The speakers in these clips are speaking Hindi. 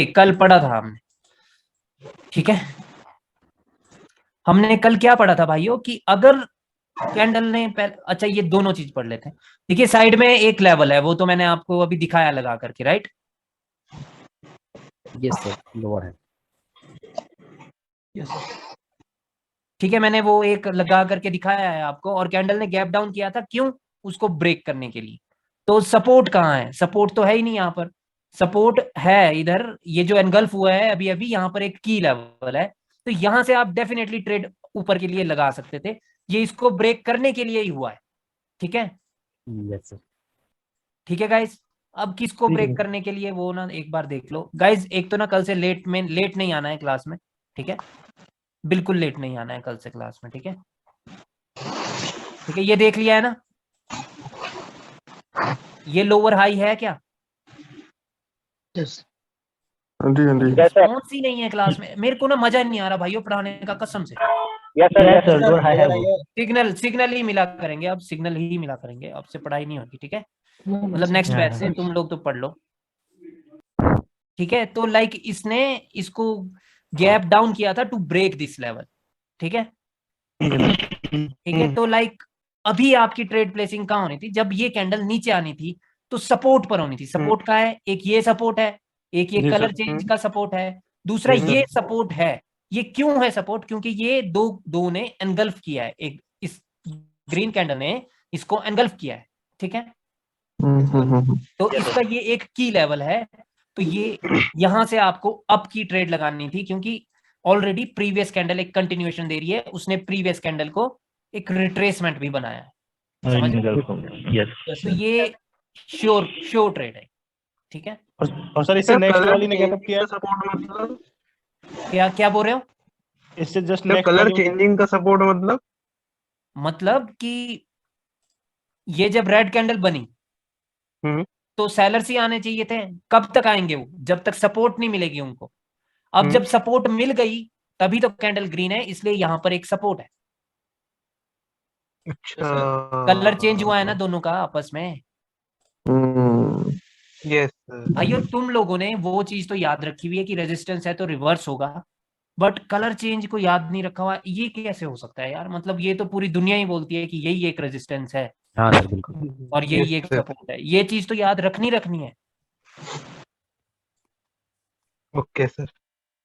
कल पढ़ा था हमने, ठीक है। हमने कल क्या पढ़ा था भाइयों कि अगर कैंडल ने अच्छा ये दोनों चीज पढ़ लेते हैं। देखिए साइड में एक लेवल है, वो तो मैंने आपको अभी दिखाया लगा करके, राइट। यस सर, लोअर है। यस सर, ठीक है, मैंने वो एक लगा करके दिखाया है आपको। और कैंडल ने गैप डाउन किया था, क्यों? उसको ब्रेक करने के लिए। तो सपोर्ट कहाँ है? सपोर्ट तो है ही नहीं यहाँ पर। सपोर्ट है इधर, ये जो एनगल्फ हुआ है अभी अभी, यहाँ पर एक की लेवल है। तो यहाँ से आप डेफिनेटली ट्रेड ऊपर के लिए लगा सकते थे। ये इसको ब्रेक करने के लिए ही हुआ है, ठीक है। Yes sir. ठीक है गाइस, अब किसको ठीक है। ब्रेक करने के लिए वो ना एक बार देख लो गाइस। एक तो ना कल से लेट नहीं आना है क्लास में, ठीक है। बिल्कुल लेट नहीं आना है कल से क्लास में, ठीक है। ठीक है, ये देख लिया है ना, ये लोअर हाई है क्या? यस हाँ जी, हाँ जी। रिस्पॉन्स ही नहीं है क्लास में। मेरे को ना मजा नहीं आ रहा भाइयों पढ़ाने का, कसम से। यस सर, लोअर हाई है वो। सिग्नल ही मिला करेंगे अब, सिग्नल ही मिला करेंगे, अब से पढ़ाई नहीं होगी, ठीक है। मतलब नेक्स्ट बैच से तुम लोग तो पढ़ लो, ठीक है। तो लाइक इसने इसको गैप डाउन किया था टू ब्रेक दिस लेवल, ठीक है। ठीक है, तो लाइक अभी आपकी ट्रेड प्लेसिंग कहाँ होनी थी? जब ये कैंडल नीचे आनी थी तो सपोर्ट पर होनी थी। सपोर्ट का है, एक ये सपोर्ट है, एक ये कलर चेंज का सपोर्ट है, दूसरा ये सपोर्ट है। ये क्यों है सपोर्ट? क्योंकि ये दो ने एनगल्फ किया है, एक इस ग्रीन कैंडल ने इसको एनगल्फ किया है, ठीक है। तो इसका ये एक की लेवल है। तो ये यहां से आपको अप की ट्रेड लगानी थी, क्योंकि ऑलरेडी प्रीवियस कैंडल एक कंटिन्यूएशन दे रही है, उसने प्रीवियस कैंडल को एक रिट्रेसमेंट भी बनाया है, समझ रहे? यस। तो ये श्योर ट्रेड है, ठीक है। और सर इससे नेक्स्ट वाली ने क्या किया? सपोर्ट मतलब क्या क्या बोल रहे हो? इससे जस्ट कलर नेक्स्ट चेंजिंग का सपोर्ट मतलब कि ये जब रेड कैंडल बनी तो सेलर्स ही आने चाहिए थे। कब तक आएंगे वो? जब तक सपोर्ट नहीं मिलेगी उनको। अब जब सपोर्ट मिल गई तभी तो कैंडल ग्रीन है, इसलिए यहां पर एक सपोर्ट है। अच्छा, कलर चेंज हुआ है ना दोनों का आपस में। यस भाइयों तुम लोगों ने वो चीज तो याद रखी हुई है कि रेजिस्टेंस है तो रिवर्स होगा, बट कलर चेंज को याद नहीं रखा हुआ। ये कैसे हो सकता है यार? मतलब ये तो पूरी दुनिया ही बोलती है कि यही एक रेजिस्टेंस है हाँ सर, बिल्कुल। और यही एक सपोर्ट है। ये चीज तो याद रखनी है। Okay sir.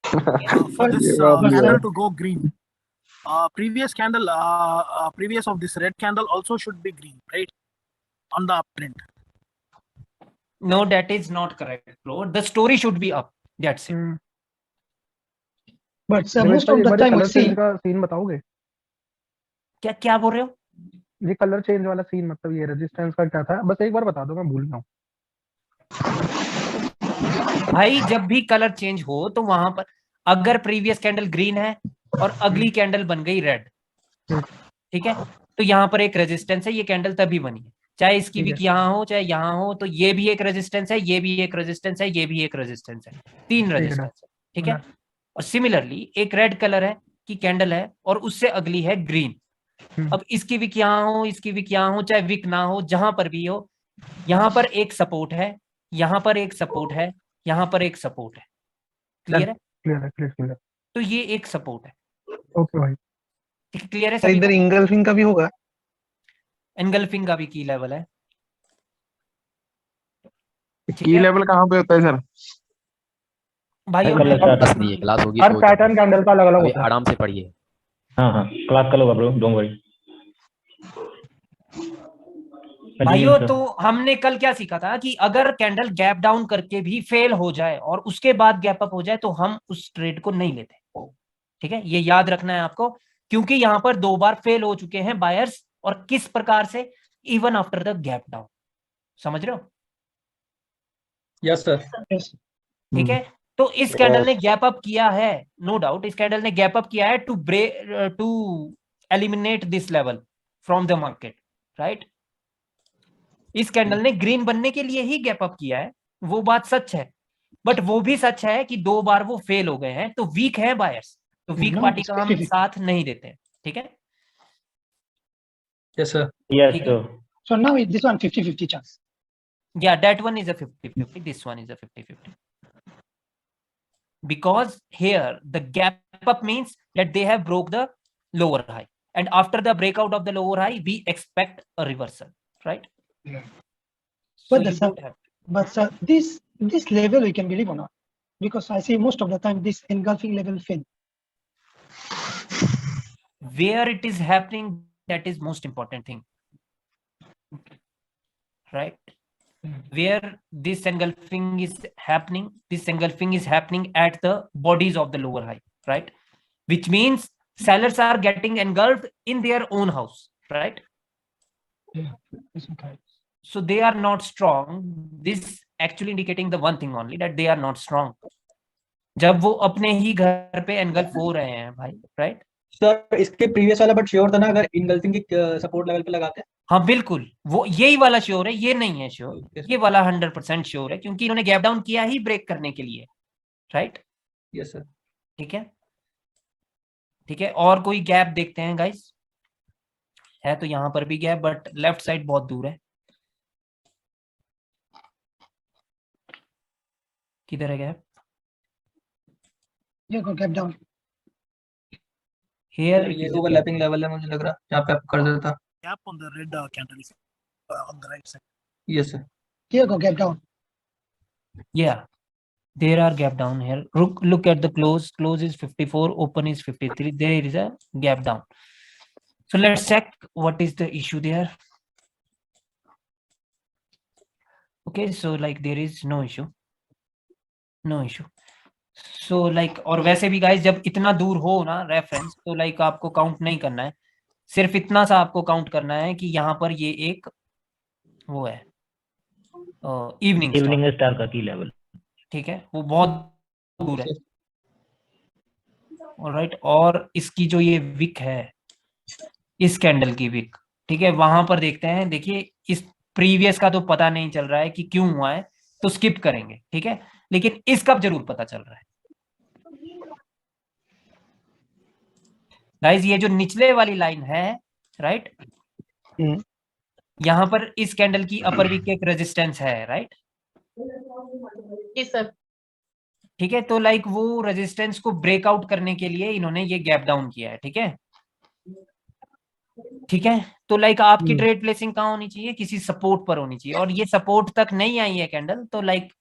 For this ये बात भी है। candle to go green, previous of this red candle also should be green, right? On the uptrend. No, that is not correct, bro. The story should be up. That's it. But sir, most of the time we see का सीन बताओगे? क्या क्या बोल रहे हो? ये कलर चेंज वाला सीन, मतलब ये रेजिस्टेंस का क्या था? बस एक बार बता दो, मैं भूल गया हूँ। भाई जब भी कलर चेंज हो तो वहां पर अगर प्रीवियस कैंडल ग्रीन है और अगली कैंडल बन गई रेड, ठीक है, तो यहाँ पर एक रेजिस्टेंस है। ये कैंडल तभी बनी है, चाहे इसकी विक यहाँ हो चाहे यहाँ हो, तो ये भी एक रेजिस्टेंस है, ये भी एक रेजिस्टेंस है, ये भी एक रेजिस्टेंस है। तीन रेजिस्टेंस है, ठीक है। और सिमिलरली एक रेड कलर है की कैंडल है और उससे अगली है ग्रीन। अब इसकी विक यहाँ हो, इसकी विक यहाँ हो, चाहे विक ना हो, जहां पर भी हो, यहाँ पर एक सपोर्ट है, यहाँ पर एक सपोर्ट है, यहाँ पर एक सपोर्ट है। क्लियर है? क्लियर। तो ये एक सपोर्ट है, ओके भाई। ठीक है। क्लियर है सर सभी इधर को? इंगल्फिंग का भी होगा? एनगल्फिंग का भी की लेवल है, ठीक की है लेवल कहाँ पे होता है सर? भाई। क्लास नहीं है, क्लास होगी हर तो पैटर्न कैंडल का अलग अलग अभी होता है। आराम से पढ़िए। हाँ क्लास कल होगा ब्रो, डोंट वरी। भाइयों तो हमने कल क्या सीखा था कि अगर कैंडल गैप डाउन करके भी फेल हो जाए और उसके बाद गैप अप हो जाए तो हम उस ट्रेड को नहीं लेते, ठीक है। ये याद रखना है आपको, क्योंकि यहां पर 2 बार फेल हो चुके हैं बायर्स, और किस प्रकार से? Even after the gap down. समझ रहे हो? Yes sir. ठीक है। तो इस कैंडल ने गैप अप किया है, नो डाउट। इस कैंडल ने गैप अप किया है to eliminate this level from the market, right. इस कैंडल ने ग्रीन बनने के लिए ही गैप अप किया है, वो बात सच है। बट वो भी सच है कि 2 बार वो फेल हो गए हैं, तो वीक है बायर्स, तो वीक पार्टी का हम साथ नहीं देते हैं, ठीक है। Yes sir. यस ठीक है। so now this one 50-50 chance. Yeah, that one is a 50-50, this one is a 50-50. because here the gap up means that they have broke the lower high, and after the breakout of the lower high we expect a reversal, right? So But you sir, don't have, sir, this level we can believe or not, because I see most of the time this engulfing level fail. where it is happening, that is most important thing, right? Where this engulfing is happening at the bodies of the lower high, right? Which means sellers are getting engulfed in their own house, right? Okay. So they are not strong. This actually indicating the one thing only, that they are not strong. जब वो अपने ही घर पे engulf हो रहे हैं भाई, right? सर इसके प्रीवियस वाला बट श्योर था ना, अगर इंगल्फिंग की सपोर्ट लेवल पे लगाते हैं। हाँ बिल्कुल, वो यही वाला श्योर है, ये नहीं है श्योर, ये वाला 100% श्योर है, क्योंकि इन्होंने गैप डाउन किया ही ब्रेक करने के लिए, राइट? Yes sir. ठीक है, ठीक है। और कोई गैप देखते हैं गाइस, है तो यहाँ पर भी गैप, बट लेफ्ट साइड बहुत दूर है। किधर है गैप? ये गैप डाउन हियर ये ओवरलैपिंग लेवल है मुझे लग रहा, जहाँ पे आप कर देता। Gap on the red candle is on the right side. Yes sir. ये gap down. Yeah, there are gap down here. Look at the close. Close is 54, open is 53. There is a gap down. So let's check what is the issue there. Okay, so like there is no issue. No issue. So like, और वैसे भी गाइस जब इतना दूर हो ना रेफरेंस, तो लाइक आपको काउंट नहीं करना है, सिर्फ इतना सा आपको काउंट करना है कि यहाँ पर ये एक वो है इवनिंग स्टार का की लेवल, ठीक है, वो बहुत दूर है। ऑलराइट, और इसकी जो ये विक है, इस कैंडल की विक, ठीक है, वहां पर देखते हैं। देखिए इस प्रीवियस का तो पता नहीं चल रहा है कि क्यों हुआ है, तो स्किप करेंगे, ठीक है, लेकिन इसका जरूर पता चल रहा है गाइस। ये जो निचले वाली लाइन है, राइट, यहां पर इस कैंडल की अपर वीक एक रेजिस्टेंस है, राइट? जी सर। ठीक है, तो लाइक वो रेजिस्टेंस को ब्रेकआउट करने के लिए इन्होंने ये गैप डाउन किया है, ठीक है, ठीक है। तो लाइक आपकी ट्रेड प्लेसिंग कहाँ होनी चाहिए? किसी सपोर्ट पर होनी चाहिए, और ये सपोर्ट तक नहीं आई है कैंडल, तो लाइक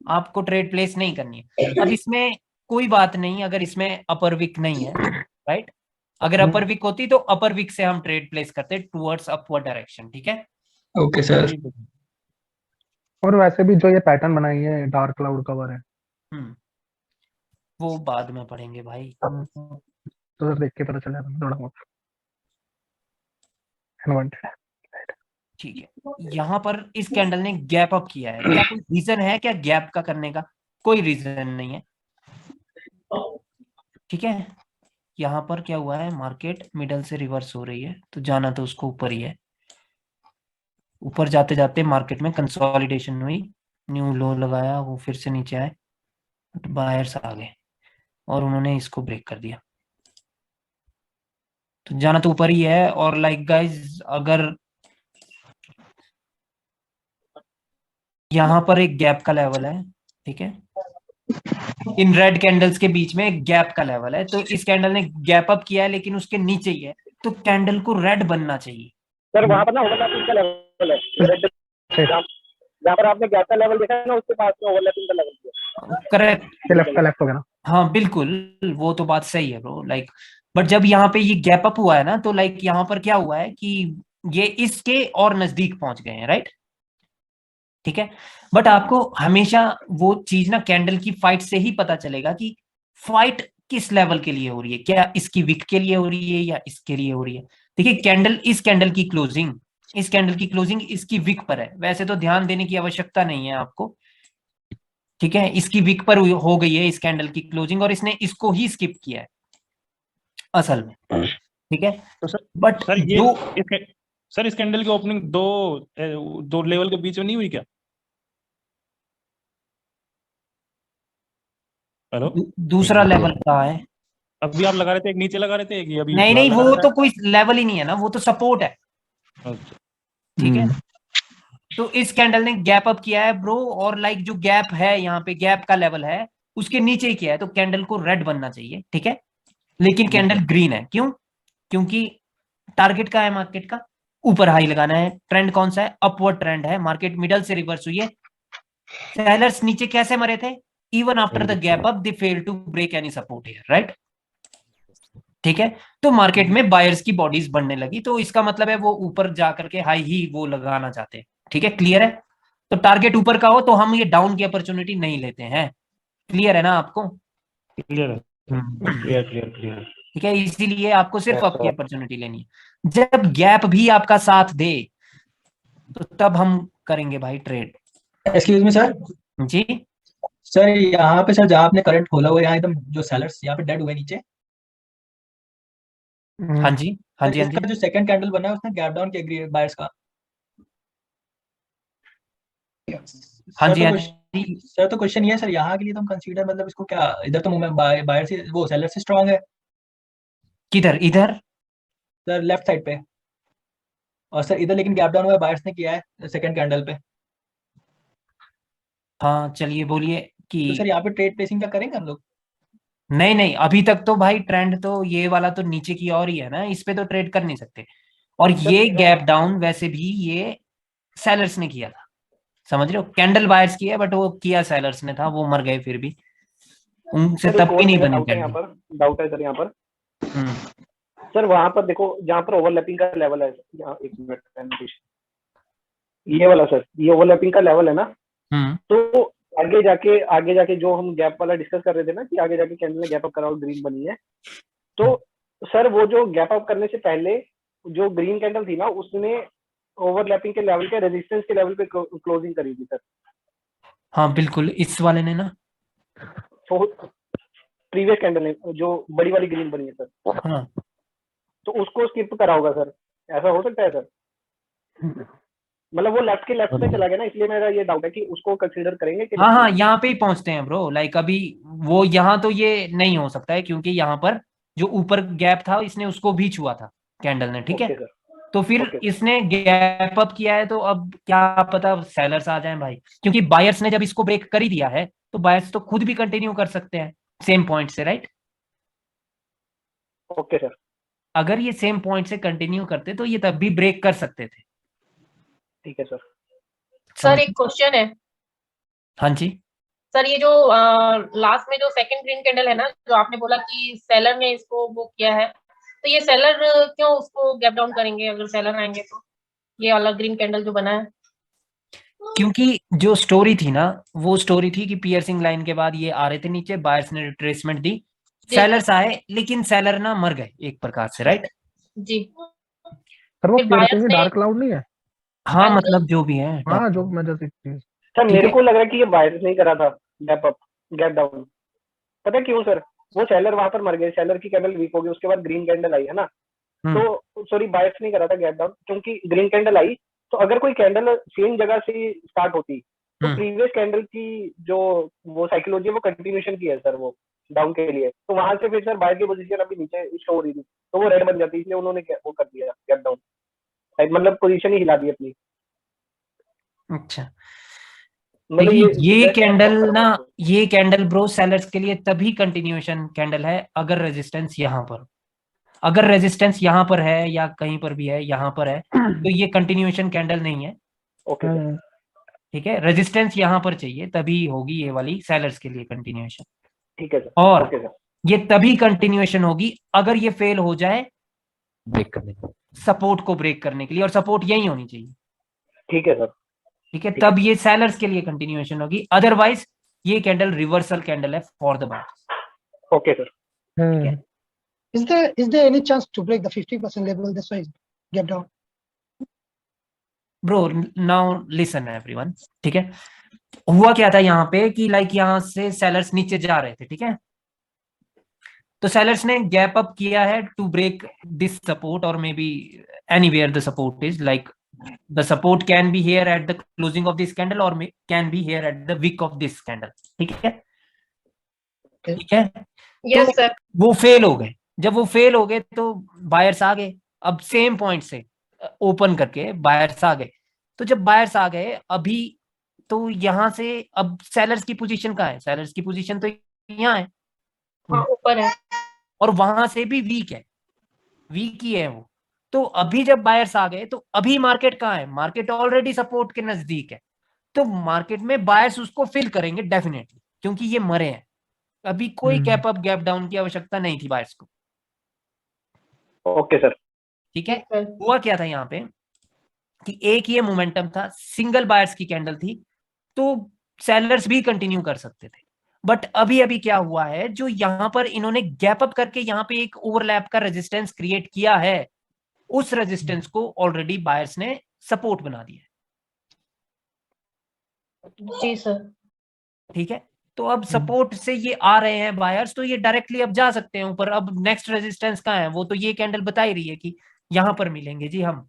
आपको ट्रेड प्लेस नहीं करनी है। अब इसमें कोई बात नहीं अगर इसमें अपर विक नहीं है, राइट? अगर अपर विक होती तो अपर विक से हम ट्रेड प्लेस करते टुवर्ड्स अपवर्ड डायरेक्शन, ठीक है। Okay sir. और वैसे भी जो ये पैटर्न बनाई है डार्क क्लाउड कवर है, वो बाद में पढ़ेंगे भाई, तो देख के पता चला थोड़ा बहुत अनवांटेड। ठीक है। यहाँ पर इस कैंडल ने गैप अप किया है, क्या कोई रीजन है क्या गैप का करने का? कोई रीजन नहीं है, ठीक है। यहाँ पर क्या हुआ है, मार्केट मिडल से रिवर्स हो रही है, तो जाना तो उसको ऊपर ही है। ऊपर जाते जाते मार्केट में कंसोलिडेशन हुई, न्यू लो लगाया, वो फिर से नीचे आए, बायर्स आ गए और उन्होंने इसको ब्रेक कर दिया, तो जाना तो ऊपर ही है। और लाइक गाइज, अगर यहाँ पर एक गैप का लेवल है, ठीक है, इन रेड कैंडल्स के बीच में एक गैप का लेवल है, तो इस कैंडल ने गैप अप किया है लेकिन उसके नीचे ही है, तो कैंडल को रेड बनना चाहिए। सर वहाँ पर ना ओवरलैपिंग का लेवल है, जहाँ पर आपने गैप का लेवल देखा है ना, उसके पास में ओवरलैपिंग का लेवल है। करेक्ट, लेफ्ट हो गया ना। हाँ बिल्कुल, वो तो बात सही है ब्रो, लाइक बट जब यहाँ पे ये गैप अप हुआ है ना, तो लाइक यहाँ पर क्या हुआ है कि ये इसके और नजदीक पहुंच गए हैं, राइट? ठीक है, बट आपको हमेशा वो चीज ना कैंडल की फाइट से ही पता चलेगा कि फाइट किस लेवल के लिए हो रही है, क्या इसकी विक के लिए हो रही है या इसके लिए हो रही है। देखिए कैंडल, इस कैंडल की क्लोजिंग इसकी विक पर है, वैसे तो ध्यान देने की आवश्यकता नहीं है आपको, ठीक है, इसकी विक पर हो गई है इस कैंडल की क्लोजिंग, और इसने इसको ही स्किप किया है असल में, ठीक है। तो सर बट सर इस कैंडल की ओपनिंग दो लेवल के बीच में नहीं हुई क्या? हेलो, दूसरा लेवल कहाँ है? अभी आप लगा रहे थे, एक नीचे लगा रहे थे, एक अभी नहीं, वो तो कोई लेवल ही नहीं है ना, वो तो सपोर्ट है, ठीक है। तो इस कैंडल ने गैप अप किया है ब्रो, और लाइक जो गैप है यहाँ पे, गैप का लेवल है, उसके नीचे ही किया है, तो कैंडल को रेड बनना चाहिए, ठीक है, लेकिन कैंडल ग्रीन है। क्यों? क्योंकि टारगेट का है मार्केट का, ऊपर हाई लगाना है, ट्रेंड कौन सा है, अपवर्ड ट्रेंड है, मार्केट मिडल से रिवर्स हुई है, सेलर्स नीचे कैसे मरे थे, even after the gap up they fail to break any support here, right, ठीक है, तो मार्केट में बायर्स की बॉडीज बनने लगी, तो इसका मतलब है वो ऊपर जाकर के हाई ही वो लगाना चाहते हैं, ठीक है, क्लियर है। तो टारगेट ऊपर का हो तो हम ये डाउन की अपॉर्चुनिटी नहीं लेते हैं, क्लियर है ना आपको? क्लियर है, क्लियर क्लियर क्लियर। ठीक है, इसीलिए आपको सिर्फ अप की अपॉर्चुनिटी लेनी है। जब गैप भी आपका साथ दे तो तब हम करेंगे भाई ट्रेड। Excuse me sir. जी सर यहाँ पे सर जहाँ आपने करंट खोला हुआ है यहाँ एकदम जो सेलर्स यहाँ पे डेड हुए नीचे, हाँ जी, हाँ सर जी, हाँ इसका जी, जो सेकंड कैंडल बना है उसने गैप डाउन किया बायर्स का। हाँ सर जी, तो हाँ क्वेश्चन जी, सर तो क्वेश्चन ये है सर, यहाँ के लिए तो हम कंसीडर मतलब इसको क्या, इधर तो मूवमेंट बायर से वो सेलर से स्ट्रांग है किधर? इधर? सर लेफ्ट साइड पे, और सर इधर लेकिन गैप डाउन हुआ है बायर्स ने किया है सेकंड कैंडल पे। हाँ चलिए बोलिए कि तो सर यहाँ पे ट्रेड प्लेसिंग क्या करेंगे हम लोग? नहीं नहीं, अभी तक तो भाई ट्रेंड तो ये वाला तो नीचे की ओर ही है ना, इस पे तो ट्रेड कर नहीं सकते। और ये गैप डाउन वैसे भी ये सेलर्स ने किया था, समझ रहे हो, कैंडल बायर्स किया बट वो किया सेलर्स ने था, वो मर गए फिर भी, उनसे सर तब एक भी और नहीं मेरा बनी डाउट है यहाँ कैंडल। पर, डाउट है सर यहाँ पर। हम्म, सर वहां पर देखो जहाँ पर ओवरलैपिंग का लेवल है, यहाँ एक मिनट, ये वाला सर, ये ओवरलैपिंग का लेवल है ना, हम्म, तो आगे जाके जो हम गैप वाला डिस्कस कर रहे थे ना कि आगे जाके कैंडल ने गैप अप करा और ग्रीन बनी है, तो सर वो जो गैप अप करने से पहले जो ग्रीन कैंडल थी ना उसने ओवरलैपिंग के लेवल के रेजिस्टेंस के लेवल पे क्लोजिंग करी थी सर। हाँ बिल्कुल, इस वाले ने ना, तो प्रीवियस कैंडल ने जो बड़ी वाली ग्रीन बनी है सर, हाँ तो उसको स्किप करा होगा सर, ऐसा हो सकता है सर? मतलब वो लेफ्ट के लेफ्ट पे चला गया ना, इसलिए मेरा ये डाउट है कि उसको कंसीडर करेंगे कि हाँ हाँ, यहाँ पे ही पहुंचते हैं ब्रो, लाइक अभी वो यहाँ तो ये नहीं हो सकता है क्योंकि यहाँ पर जो ऊपर गैप था इसने उसको भी छुआ था कैंडल ने, ठीक है, ओके सर, तो फिर ओके इसने गैप अप किया है, तो अब क्या पता सेलर्स आ जाएं भाई, क्योंकि बायर्स ने जब इसको ब्रेक कर ही दिया है तो बायर्स तो खुद भी कंटिन्यू कर सकते हैं सेम पॉइंट से, राइट। ओके सर, अगर ये सेम पॉइंट से कंटिन्यू करते तो ये तब भी ब्रेक कर सकते थे। ठीक है सर। सर एक क्वेश्चन है हाँ जी, सर, ये जो लास्ट में जो सेकंड ग्रीन कैंडल है ना, जो आपने बोला कि सेलर ने इसको वो किया है, तो ये सेलर क्यों उसको गैप डाउन करेंगे अगर सेलर आएंगे तो? ये वाला ग्रीन कैंडल जो बना है, क्योंकि जो स्टोरी थी ना वो स्टोरी थी कि पियर्सिंग लाइन के बाद ये आ रहे थे नीचे, बायर्स ने रिट्रेसमेंट दी, सेलर्स आए लेकिन सेलर ना मर गए एक प्रकार से, राइट। जी, सर वो फिर buyers piercing ने- डार्क क्लाउड नहीं है? हाँ मतलब जो भी है, हाँ जो मैं जैसे चीज सर ठीक मेरे है। को लग रहा है कि ये बायर्स नहीं करा था गैप अप, गैप डाउन। पता है क्यों सर? वो सेलर वहां पर मर गए, सेलर की कैंडल वीक हो गई, उसके बाद ग्रीन कैंडल आई है ना, तो सॉरी बायर्स नहीं करा था गैप डाउन, क्योंकि ग्रीन कैंडल आई, तो अगर कोई कैंडल सेम जगह से स्टार्ट होती तो प्रीवियस कैंडल की जो वो साइकोलॉजी है वो कंटिन्यूएशन की है सर, वो डाउन के लिए, तो वहां से फिर सर बायर की पोजीशन अभी नीचे शो हो रही थी, तो वो रेड बन जाती, इसलिए उन्होंने वो कर दिया गैप डाउन, मतलब पोजीशन ही हिला दी अपनी। अच्छा, मतलब ये कैंडल ना, ये कैंडल ब्रो सेलर्स के लिए तभी कंटिन्यूएशन कैंडल है अगर रेजिस्टेंस यहाँ पर, अगर रेजिस्टेंस यहाँ पर है या कहीं पर भी है, यहाँ पर है, तो ये कंटिन्यूएशन कैंडल नहीं है। ओके ठीक है, रेजिस्टेंस यहाँ पर चाहिए तभी होगी ये वाली सेलर्स के लिए कंटिन्यूएशन। ठीक है सर, और ओके सर, ये तभी कंटिन्यूएशन होगी अगर ये फेल हो जाए ब्रेक करने को। सपोर्ट को ब्रेक करने के लिए, और सपोर्ट यही होनी चाहिए, ठीक है सर, ठीक है, तब ये सेलर्स के लिए कंटिन्यूएशन होगी, अदरवाइज ये कैंडल रिवर्सल कैंडल है for the buyers. Okay sir. Is there any chance to break the 50% level? That's why it's gap down. Bro now listen everyone, ठीक है, हुआ क्या था यहाँ पे कि लाइक यहाँ से सेलर्स नीचे जा रहे थे, ठीक है, तो सेलर्स ने गैप अप किया है टू ब्रेक दिस सपोर्ट और may be anywhere the support is, like the support can be here at the closing of this candle और can be here at the wick of this candle, ठीक है, ठीक है। यस सर, वो फेल हो गए, जब वो फेल हो गए तो बायर्स आ गए, अब सेम पॉइंट से ओपन करके बायर्स आ गए, तो जब बायर्स आ गए अभी तो यहां से अब सेलर्स की पोजीशन कहाँ है, सेलर्स की पोजीशन तो यहाँ है हाँ ऊपर है। और वहां से भी वीक है, वीक ही है वो। तो अभी जब बायर्स आ गए तो अभी मार्केट कहाँ है, मार्केट ऑलरेडी सपोर्ट के नजदीक है, तो मार्केट में बायर्स उसको फिल करेंगे डेफिनेटली, क्योंकि ये मरे हैं। अभी कोई गैप अप गैप डाउन की आवश्यकता नहीं थी बायर्स को। Okay sir. ठीक है, ठीक है। हुआ क्या था यहाँ पे कि एक ये मोमेंटम था, सिंगल बायर्स की कैंडल थी, तो सेलर्स भी कंटिन्यू कर सकते थे। बट अभी अभी क्या हुआ है, जो यहां पर इन्होंने गैप अप करके यहाँ पे एक ओवरलैप का रेजिस्टेंस क्रिएट किया है, उस रेजिस्टेंस को ऑलरेडी बायर्स ने सपोर्ट बना दिया है। जी सर। ठीक है, तो अब सपोर्ट से ये आ रहे हैं बायर्स, तो ये डायरेक्टली अब जा सकते हैं ऊपर। अब नेक्स्ट रेजिस्टेंस कहाँ है, वो तो ये कैंडल बता ही रही है कि यहां पर मिलेंगे जी हम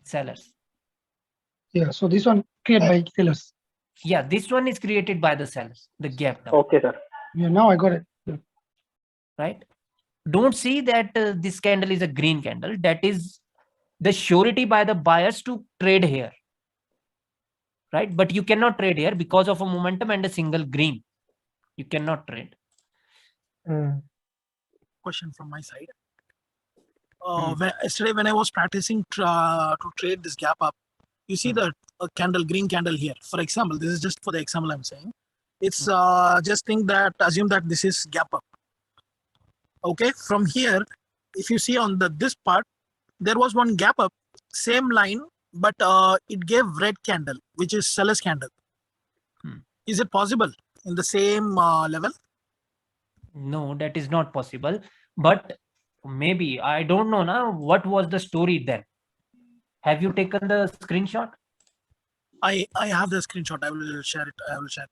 sellers. Yeah, so this one created by sellers. Yeah, this one is created by the sellers, the gap down. Okay sir. Yeah, now I got it. Right? Don't see that this candle is a green candle. That is the surety by the buyers to trade here. Right? But you cannot trade here because of a momentum and a single green. You cannot trade. Question from my side. Yesterday when I was practicing to trade this gap up, you see the candle, green candle here. For example, this is just for the example I'm saying. It's just assume that this is gap up. Okay, from here, if you see on this part, there was one gap up, same line, but it gave red candle, which is seller's candle. Is it possible in the same level? No, that is not possible. But maybe, I don't know now, what was the story then? Have you taken the screenshot? I have the screenshot. I will share it.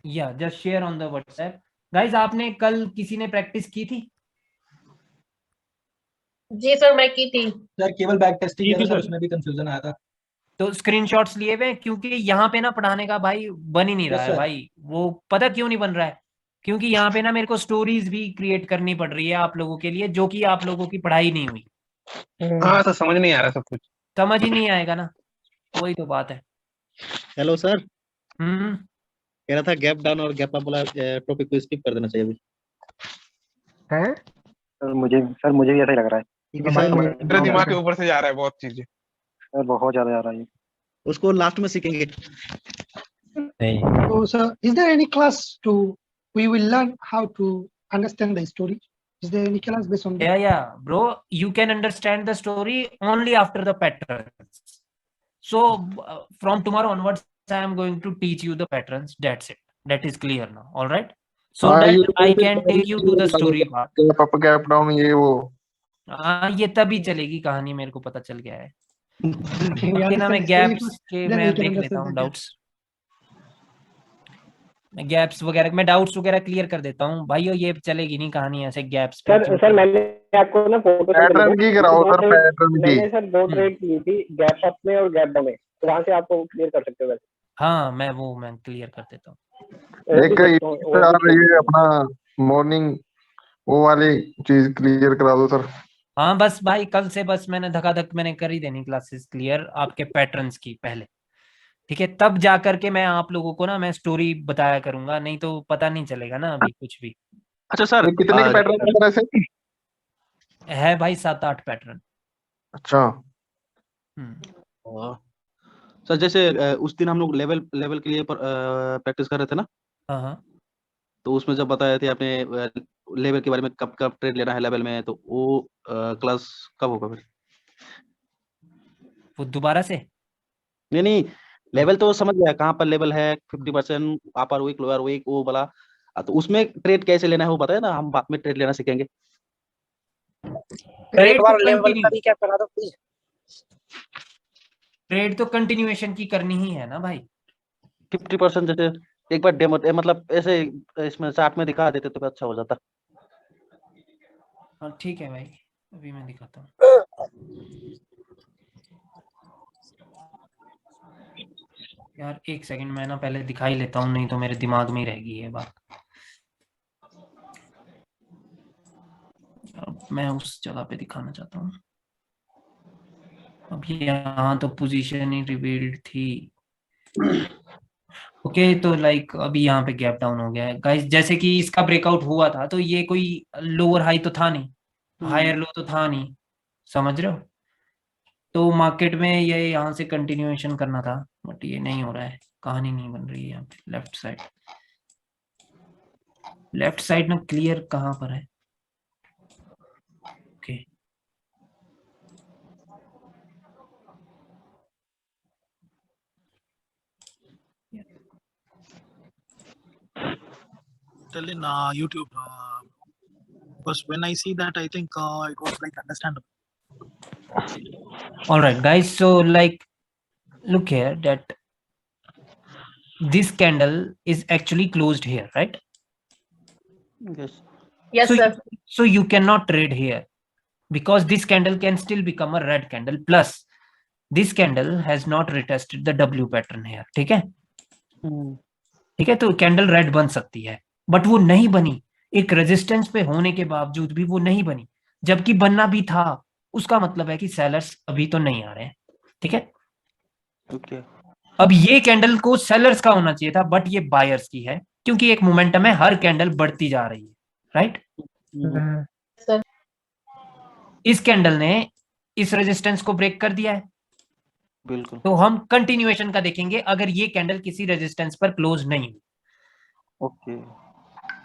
Yeah, just share on the WhatsApp. Guys, आपने कल किसी ने प्रैक्टिस की थी? जी सर मैं की थी। सर केवल बैक टेस्टिंग की किया थी था, सर। उसमें भी कंफ्यूजन आया था। तो स्क्रीनशॉट्स लिए हुए, क्योंकि यहाँ पे ना पढ़ाने का भाई बन ही नहीं रहा Yes, है sir. भाई। वो पता क्यों नहीं बन रहा है, क्योंकि यहाँ पे ना मेरे को स्टोरीज भी क्रिएट करनी पड़ रही है आप लोगों के लिए, जो कि आप लोगों की पढ़ाई नहीं हुई। हाँ तो समझ नहीं आ रहा सब कुछ। समझ ही नहीं आएगा ना, वही तो बात है। हेलो सर, हम्म, कह रहा था गैप डाउन और गैप अप वाला टॉपिक को स्किप कर देना चाहिए अभी। हैं? सर मुझे भी ऐसा ही लग रहा है। क्योंकि भाई सर मेरे दिमाग के ऊपर से जा रहा है बहुत चीजें। सर बहुत ज्यादा आ रहा है। उसको लास्ट में सीखेंगे। नहीं, So, sir, is there any class we will learn how to understand the story? Is there any class based on that? yeah bro, you can understand the story only after the patterns. So from tomorrow onwards I am going to teach you the patterns. That's it, that is clear now. All right, so that I can take you to the story part. Gap up gap down ये वो। हाँ, ये तभी चलेगी कहानी, मेरे को पता चल गया है। Okay, we बाकी ना मैं understand the story gaps first, के then मैं we can देख लेता understand हूँ the डाउट्स, मैं गैप्स वगैरह, मैं डाउट्स वगैरह क्लियर कर देता हूँ भाइयों। ये चलेगी नहीं कहानी ऐसे गैप्स पे। सर मैंने आपको ना फोटो पैटर्न की कराओ सर, पैटर्न की। मैंने सर 2 ट्रेड की थी, गैप अप में और गैप डाउन में, तो वहां से आपको क्लियर कर सकते हो वैसे। हाँ, मैं क्लियर कर देता हूँ। एक आ रही है अपना मॉर्निंग, वो वाली चीज क्लियर करा दो सर। हाँ बस भाई, कल से बस मैंने धकाधक मैंने कर ही देनी क्लासेस क्लियर आपके पैटर्न्स की पहले, ठीक है? तब जा करके मैं आप लोगों को ना मैं स्टोरी बताया करूंगा, नहीं तो पता नहीं चलेगा ना अभी कुछ भी। अच्छा सर, कितने के पैटर्न ऐसे है भाई 7-8 पैटर्न। अच्छा सर जैसे उस दिन हम लोग लेवल के लिए प्रैक्टिस कर रहे थे ना, हाँ, तो उसमें जब बताए थे आपने लेवल के बारे में, कब कब ट्रेड लेना है लेवल में, तो वो क्लास कब होगा फिर? वो दोबारा से? नहीं, लेवल तो समझ गया कहाँ पर लेवल है, 50% अपर वीक लोअर वीक वो वाला, तो उसमें ट्रेड कैसे लेना है वो बताया ना, हम बाद में ट्रेड लेना सीखेंगे। ट्रेड तो कंटिन्यूएशन की करनी ही है ना भाई। 50% जैसे एक बार डेमो मतलब ऐसे इसमें चार्ट में दिखा देते तो अच्छा हो जाता। हाँ ठीक है भाई, अभी मैं दिखाता हूँ। यार एक सेकंड, मैं ना पहले दिखा ही लेता हूँ, नहीं तो मेरे दिमाग में ही रहेगी ये बात। अब मैं उस जगह पे दिखाना चाहता हूँ। अब यहाँ तो पोजीशन ही रिवील्ड थी। ओके तो लाइक अभी यहाँ पे गैप डाउन हो गया है गाइस, जैसे कि इसका ब्रेकआउट हुआ था तो ये कोई लोअर हाई तो था नहीं, हायर लो तो था नहीं, समझ रहे हो? तो मार्केट में ये यहाँ से कंटिन्यूएशन करना था, बट ये नहीं हो रहा है, कहानी नहीं बन रही है यहाँ पे। लेफ्ट साइड में क्लियर कहाँ पर है? Okay Tell in YouTube. Because when I see that, I think it was like understandable. all right guys, so like look here that this candle is actually closed here, right? Yes. Yes, so, sir. so you cannot trade here because this candle can still become a red candle, plus this candle has not retested the W pattern here, ठीक है? ठीक है, तो कैंडल रेड बन सकती है, बट वो नहीं बनी, एक रेजिस्टेंस पे होने के बावजूद भी वो नहीं बनी, जबकि बनना भी था। उसका मतलब है कि सेलर्स अभी तो नहीं आ रहे हैं, ठीक है? ओके अब ये कैंडल को सेलर्स का होना चाहिए था, बट ये बायर्स की है, क्योंकि एक मोमेंटम है, हर कैंडल बढ़ती जा रही है, राइट? सर इस कैंडल ने इस रेजिस्टेंस को ब्रेक कर दिया है, बिल्कुल। तो हम कंटिन्यूएशन का देखेंगे अगर ये कैंडल किसी रेजिस्टेंस पर क्लोज नहीं हुई। ओके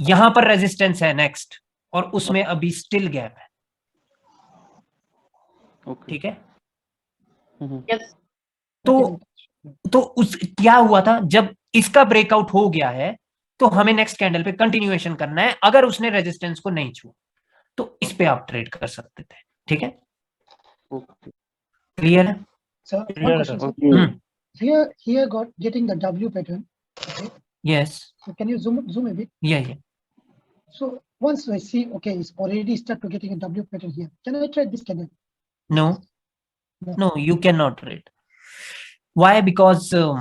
यहां पर रेजिस्टेंस है नेक्स्ट, और उसमें अभी स्टिल गैप है, ओके ठीक है? यस तो उस क्या हुआ था, जब इसका ब्रेकआउट हो गया है तो हमें नेक्स्ट कैंडल पे कंटिन्यूएशन करना है। अगर उसने रेजिस्टेंस को नहीं छुआ तो इस पे आप ट्रेड कर सकते थे, ठीक है? ओके क्लियर है? So one question, sir. Here got getting the W pattern. Okay. Yes, So can you zoom a bit? ये So once I see, okay, it's already start to getting a W pattern here. Can I trade this candle? no, you cannot trade. Why? Because still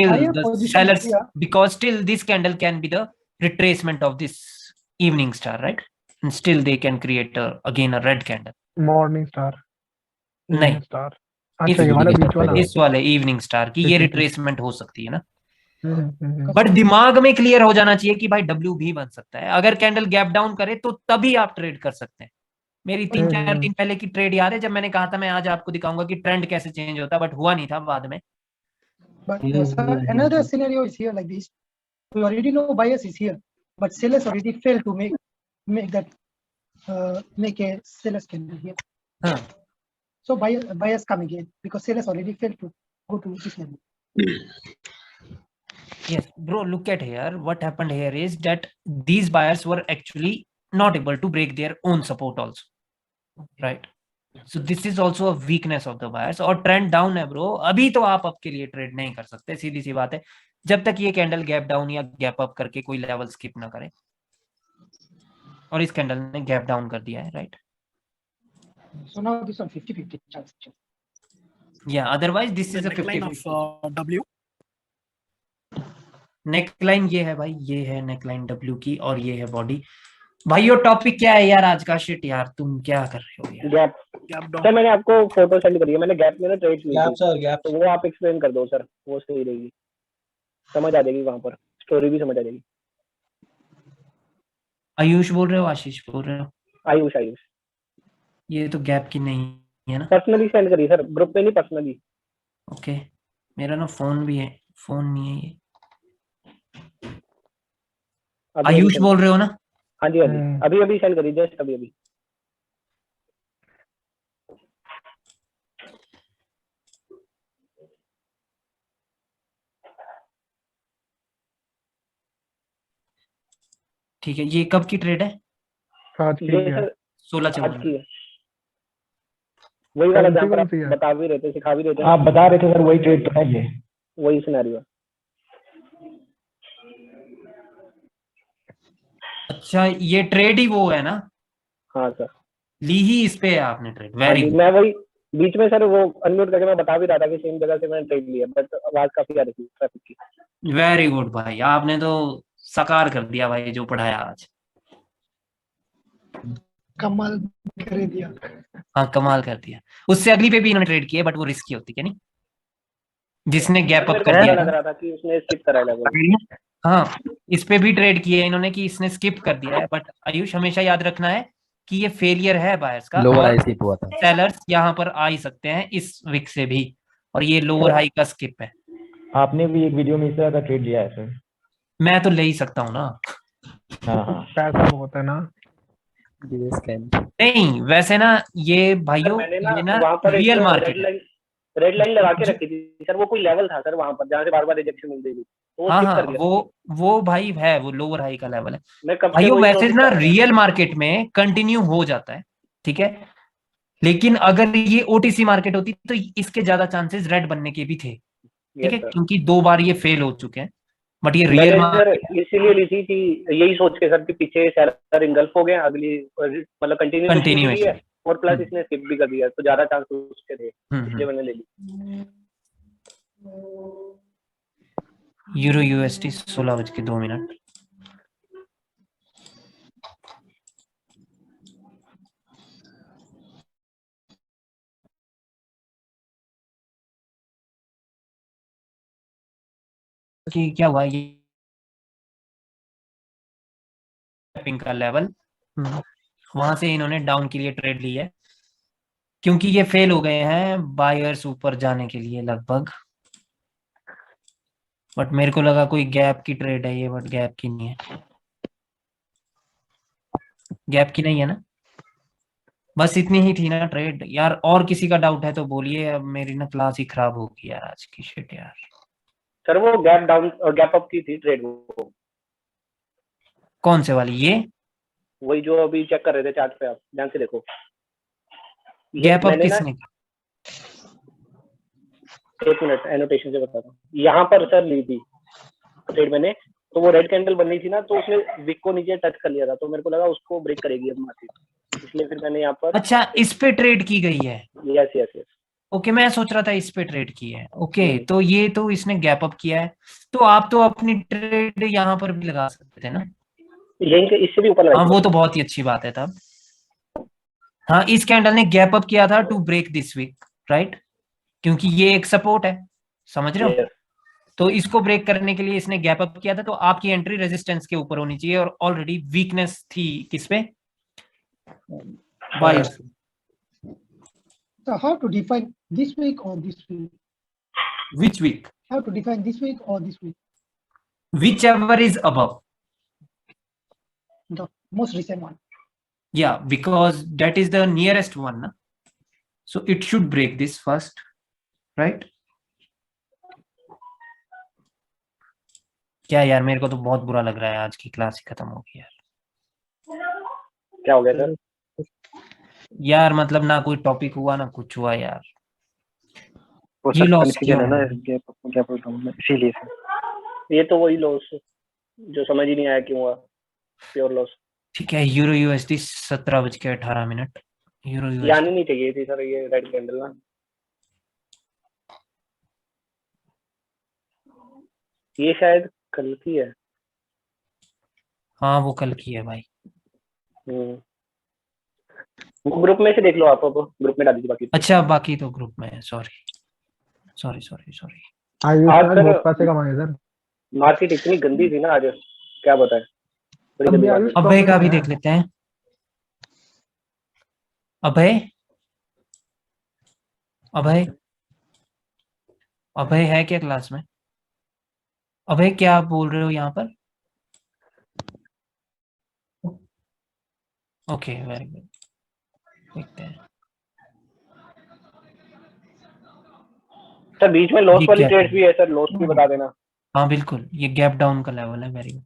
higher the position sellers, here. because still this candle can be the retracement of this evening star, right? And still they can create again a red candle. Morning star नहीं, स्टार इस अच्छा ये वाला बीच वाला इस वाले इवनिंग स्टार की ये ठीक है। रिट्रेसमेंट हो सकती है ना, हम्म। बट दिमाग में क्लियर हो जाना चाहिए कि भाई डब्ल्यू भी बन सकता है। अगर कैंडल गैप डाउन करे तो तभी आप ट्रेड कर सकते हैं। मेरी 3-4 दिन पहले की ट्रेड याद है, जब मैंने कहा था मैं आज आपको दिखाऊंगा कि ट्रेंड कैसे चेंज होता है, बट हुआ नहीं था बाद में। But sir, another scenario is here like this. We already know bias is here, but sellers already failed to make that make a sellers candle here. हाँ, So bias come again because sellers already failed to go to this level. yes bro, look at here, what happened here is that these buyers were actually not able to break their own support also, right? So this is also a weakness of the buyers। और ट्रेंड डाउन है ब्रो, अभी तो आप के लिए ट्रेड नहीं कर सकते, सीधी सी बात है, जब तक ये कैंडल गैप डाउन या गैप अप करके कोई लेवल स्किप ना करे। और इस कैंडल ने गैप डाउन कर दिया है, right? So now this one 50-50 chance. या otherwise this The is a neckline 50-50। of W. Neckline ये है भाई, ये है नेकलाइन डब्ल्यू की, और ये है बॉडी। भाई ये टॉपिक क्या है यार आज का? शिट यार, तुम क्या कर रहे हो यार? Gap Gap sir down. मैंने आपको फोटो सेंड करी है, मैंने गैप में ना ट्रेड की गैप थी, सर गैप तो वो आप एक्सप्लेन कर दो सर, वो सही रहेगी, समझ आ जाएगी, वहां पर स्टोरी भी समझ आ जाएगी। आयुष बोल रहे हो, आशीष बोल रहे हो? आयुष आयुष ये तो गैप की नहीं है ना? पर्सनली सेंड करी सर, ग्रुप पे नहीं, पर्सनली। ओके, मेरा ना फोन भी है, फोन नहीं है ये। आयुष बोल रहे हो ना? हाँ जी हाँ जी, अभी अभी सेंड करी, जस्ट अभी अभी। ठीक है, ये कब की ट्रेड है? ये सर 16/4 आज की है, वही वाला जहाँ पर आप बता भी रहे थे, सिखा भी रहे थे, आप बता रहे थे सर, वही ट्रेड तो है ये। वही सिनेरियो। अच्छा, ये ट्रेड ही वो है ना? हाँ सर, ली ही इस पे है आपने ट्रेड? Very good. मैं वही बीच में सर वो अनम्यूट करके मैं बता भी रहा था कि सेम जगह से मैंने ट्रेड लिया, बट आवाज काफी आ रही थी ट्रैफिक की। वेरी गुड भाई, आपने तो साकार कर दिया भाई जो पढ़ाया आज। कमाल कर दिया। हाँ, कमाल कर दिया। उससे अगली पे भी इन्होंने ट्रेड किया, बट वो रिस्की होती है नहीं? जिसने गैप मेरे अप को कर पता दिया लग था। रहा था कि उसने स्किप करा लेवल। हाँ, इस पे भी ट्रेड किया है इन्होंने कि इसने स्किप कर दिया है, बट आयुष हमेशा याद रखना है कि ये फेलियर है बायर्स का, लोअर और हाई स्किप हुआ था। सेलर्स यहाँ पर आ ही सकते हैं इस विक से भी, और ये लोअर हाई का स्किप है। आपने भी एक वीडियो में इस तरह का ट्रेड लिया है सर? मैं तो ले ही सकता हूँ ना। हाँ हाँ। पैसा बहुत है ना। नहीं वैसे ना ये भाइयों, मैंने ये ना वहां पर एक रियल रेड मार्केट है। लाइन लगा के रखी थी सर, वो कोई लेवल था सर वहां पर जहाँ से बार बार रिजेक्शन मिल रही थी, तो वो हाँ स्किप हाँ, कर दिया। वो भाई है, वो लोअर हाई का लेवल है मैं कब से भाइयों। वही वैसे नोटिस ना कर रहा था। रियल मार्केट में कंटिन्यू हो जाता है, ठीक है, लेकिन अगर ये ओटीसी मार्केट होती तो इसके ज्यादा चांसेस रेड बनने के भी थे, ठीक यस है, सर। क्योंकि 2 बार ये फेल हो चुके हैं, बट ये रियल मैंने सर मार्केट इसीलिए ली थी कि यही सोच के सर कि पीछे सेलर इंगल्फ हो गए, अगली मतलब कंटिन्यू की है, और प्लस इसने स्किप भी कर दिया, तो ज्यादा चांस उसके थे, इसलिए मैंने ले ली। Euro UST 16:02। कि क्या हुआ, ये पिंक का लेवल वहां से इन्होंने डाउन के लिए ट्रेड ली है, क्योंकि ये फेल हो गए हैं बायर्स ऊपर जाने के लिए लगभग, बट मेरे को लगा कोई गैप की ट्रेड है ये, बट गैप की नहीं है, गैप की नहीं है ना। बस इतनी ही थी ना ट्रेड यार, और किसी का डाउट है तो बोलिए, अब मेरी ना क्लास ही खराब होगी यार आज की, शिट यार। सर वो गैप डाउन और गैप अप की थी ट्रेड, वो कौन से वाली, ये वही जो अभी चेक कर रहे थे चार्ट पे, आप ध्यान से देखो। गैप अप मैंने ना किसने? 1 मिनट एनोटेशन से बताता हूँ। यहाँ पर सर ली थी ट्रेड मैंने, तो वो रेड कैंडल बनी थी ना, तो उसने विक को नीचे टच कर लिया था, तो मेरे को लगा उसको ब्रेक करेगी अब मार्केट, इसलिए फिर मैंने यहाँ पर। अच्छा, इस पे ट्रेड की गई है। Yes yes yes. ओके, मैं सोच रहा था इस पे ट्रेड की है। ओके, तो ये तो इसने गैप अप किया है, तो आप तो अपनी ट्रेड यहाँ पर भी लगा सकते थे ना। यहीं के इससे भी ऊपर हाँ, लगाई वो तो बहुत ही अच्छी बात है तब। हाँ, इस कैंडल ने गैप अप किया था to break this week, right, क्योंकि ये एक सपोर्ट है, समझ रहे हो। तो इसको ब्रेक करने के लिए इसने गैप अप किया था, तो आपकी एंट्री रेजिस्टेंस के ऊपर होनी चाहिए, और ऑलरेडी वीकनेस थी किस पे, buyers. So how to define this week or this week? Which week? How to define this week or this week? Whichever is above. The most recent one. Yeah, because that is the nearest one, na? So it should break this first, right? क्या यार, मेरे को तो बहुत बुरा लग रहा है, आज की क्लास ही खत्म हो गई यार। क्या हो गया सर? यार मतलब ना कोई टॉपिक हुआ ना कुछ हुआ यार, ये लॉस क्यों है ना, क्या बोलता हूँ मैं, इसीलिए सर ये तो वही लॉस जो समझ ही नहीं आया क्यों हुआ, प्योर लॉस। ठीक है, यूरो यूएसडी 17:18। यूरो यूएसडी आनी नहीं चाहिए थी सर ये रेड कैंडल ना, ये शायद कल की है। हाँ, वो कल की है भाई। वो ग्रुप में से देख लो आप, ग्रुप में डाल दीजिए बाकी। अच्छा, बाकी तो ग्रुप में है, सॉरी सॉरी सॉरी सॉरी। आज बहुत पैसे कमाए सर, मार्केट इतनी गंदी थी ना आज, क्या बताएं, बड़ी गंदी मार्केट। अभय का भी देख लेते हैं। अभय अभय अभय है क्या क्लास में? अभय, क्या आप बोल रहे हो यहाँ पर? ओके, वेरी गुड, देखते हैं। सर बीच में लॉस वाली क्या ट्रेड्स भी है सर, लॉस भी बता देना। हाँ बिल्कुल, ये गैप डाउन का लेवल है, वेरी गुड।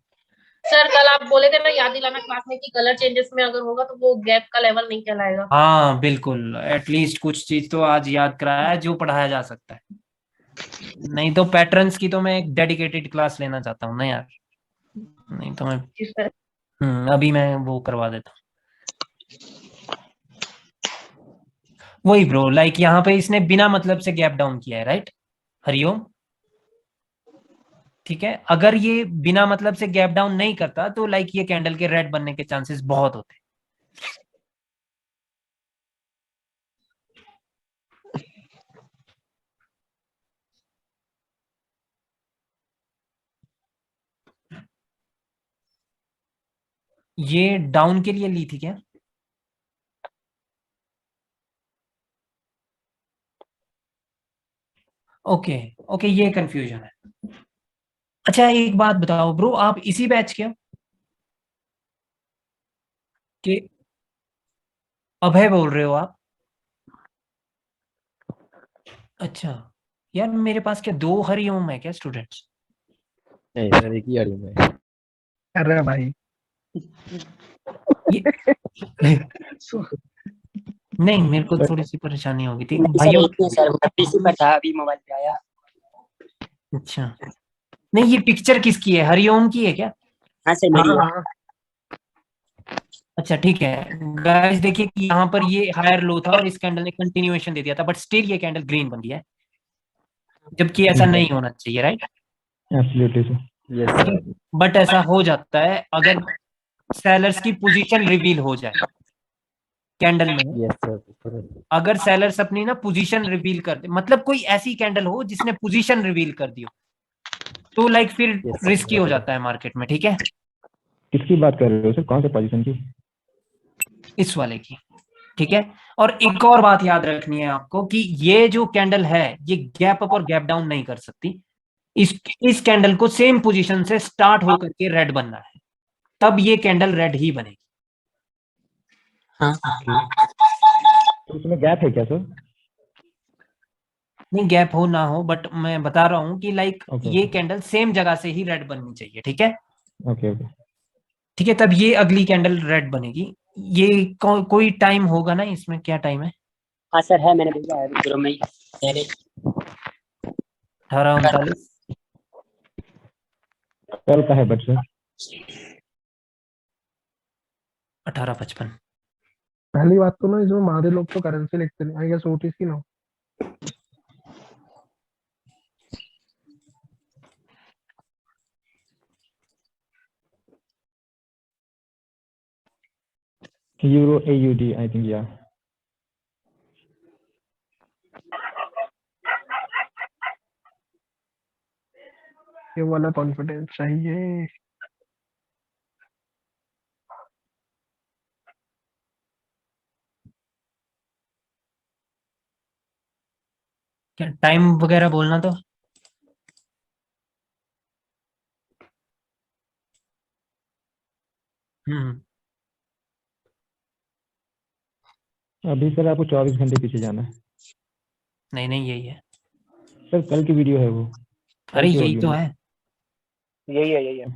सर कल आप बोले थे ना, याद दिलाना क्लास में, कि कलर चेंजेस में अगर होगा तो वो गैप का लेवल नहीं कहलाएगा। हाँ बिल्कुल, एटलीस्ट कुछ चीज तो आज याद कराया है जो पढ़ाया जा सकता है, नहीं तो पैटर्न्स की तो मैं एक डेडिकेटेड क्लास लेना चाहता हूँ ना यार, नहीं तो मैं अभी मैं वो करवा देता हूँ। वही ब्रो, लाइक यहाँ पे इसने बिना मतलब से गैप डाउन किया है, राइट हरिओम, ठीक है। अगर ये बिना मतलब से गैप डाउन नहीं करता तो लाइक ये कैंडल के रेड बनने के चांसेस बहुत होते। ये डाउन के लिए ली थी क्या? ओके ओके, ये कंफ्यूजन है। अच्छा एक बात बताओ ब्रो, आप इसी बैच के हो कि अभय बोल रहे हो आप? अच्छा यार, मेरे पास क्या 2 हरिओम है क्या स्टूडेंट्स? नहीं सर, एक ही हरिओम है। अरे भाई नहीं, मेरे को थोड़ी सी परेशानी होगी थी नहीं सर, भाइयों। एक ही है सर, वो पीसी पर था, अभी मोबाइल पे आया। अच्छा, नहीं ये पिक्चर किसकी है, हरिओम की है क्या? हाँ सर, मेरी है। अच्छा ठीक है गाइस, देखिए कि यहाँ पर ये हायर लो था और इस कैंडल ने कंटिन्यूएशन दे दिया था, बट स्टिल ये कैंडल ग्रीन बन गया है, जबकि ऐसा नहीं होना चाहिए, right? Absolutely sir. Yes sir. But ऐसा हो जाता है अगर सेलर्स की पोजीशन रिवील हो जाए कैंडल में। Yes sir. अगर सेलर्स अपनी ना पोजीशन रिवील कर दे, मतलब कोई ऐसी कैंडल हो जिसने पोजीशन रिवील कर दी हो, तो लाइक फिर Yes, रिस्की हो sir. जाता है मार्केट में, ठीक है? किसकी बात कर रहे हो सर, कौन से पोजीशन की? इस वाले की, ठीक है? और एक और बात याद रखनी है आपको कि ये जो कैंडल है ये गैप अप और गैप डाउन नहीं कर सकती। इस कैंडल को सेम पोजीशन से स्टार्ट होकर के रेड बनना है, तब ये कैंडल रेड ही बनेगी। हाँ तो उसमें गैप है क्या सर? नहीं गैप हो ना हो, बट मैं बता रहा हूं कि लाइक Okay, ये okay. कैंडल सेम जगह से ही रेड बननी चाहिए, ठीक है? Okay okay. ठीक है, तब ये अगली कैंडल रेड बनेगी। ये कोई टाइम होगा ना इसमें, क्या टाइम है? हाँ सर है, मैंने भेजा है ग्रुप में ही पहले। 18:39 कल का है बट सर। 18:55। पहली बात तो ना, इसमें हमारे लोग तो करेंसी लिखते नहीं, आई गेस ओटीसी ना। यूरो AUD आई थिंक, या ये वाला कॉन्फिडेंस चाहिए। क्या टाइम वगैरह बोलना तो? हम्म। अभी सर आपको 24 घंटे पीछे जाना है नहीं नहीं, यही है सर। कल की वीडियो है वो, अरे कल की यही ऑडियो तो में। है, यही है यही है।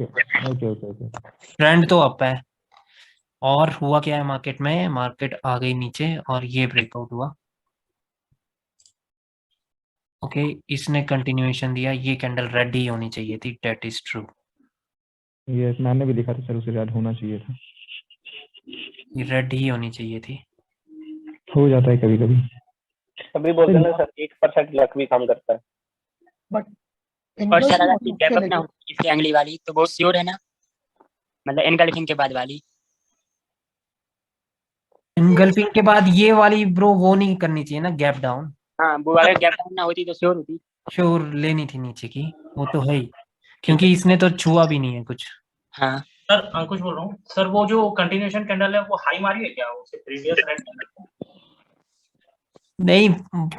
Okay okay okay. ट्रेंड तो अप है। और हुआ क्या है मार्केट में, मार्केट आ गई नीचे और ये ब्रेकआउट हुआ। ओके, इसने कंटिन्यूएशन दिया, ये कैंडल रेड ही होनी चाहिए थी, डेट इज ट्रू। यस, मैंने भी देखा था सर, उसे रेड होना चाहिए था। ये रेड ही होनी चाहिए थी। हो जाता है कभी कभी। अभी बोलते ना सर, 1% लक भी काम करता है। और सर अगर गैप अप ना हो इसकी अगली वाली, तो बहुत श्योर है ना, मतलब एनगल्फिंग के बाद वाली। इनगल्फिंग के बाद ये वाली ब्रो वो नहीं करनी चाहिए ना, गैप डाउन। हाँ, वो अगर गैप डाउन ना होती तो श्योर होती। श्योर लेनी थी नीचे की, वो तो है ही, क्योंकि इसने तो छुआ भी नहीं है कुछ। हाँ सर अंकुश बोल रहा हूँ सर, वो जो कंटिन्यूएशन कैंडल है वो हाई मारी है क्या उससे प्रीवियस रेड कैंडल? नहीं,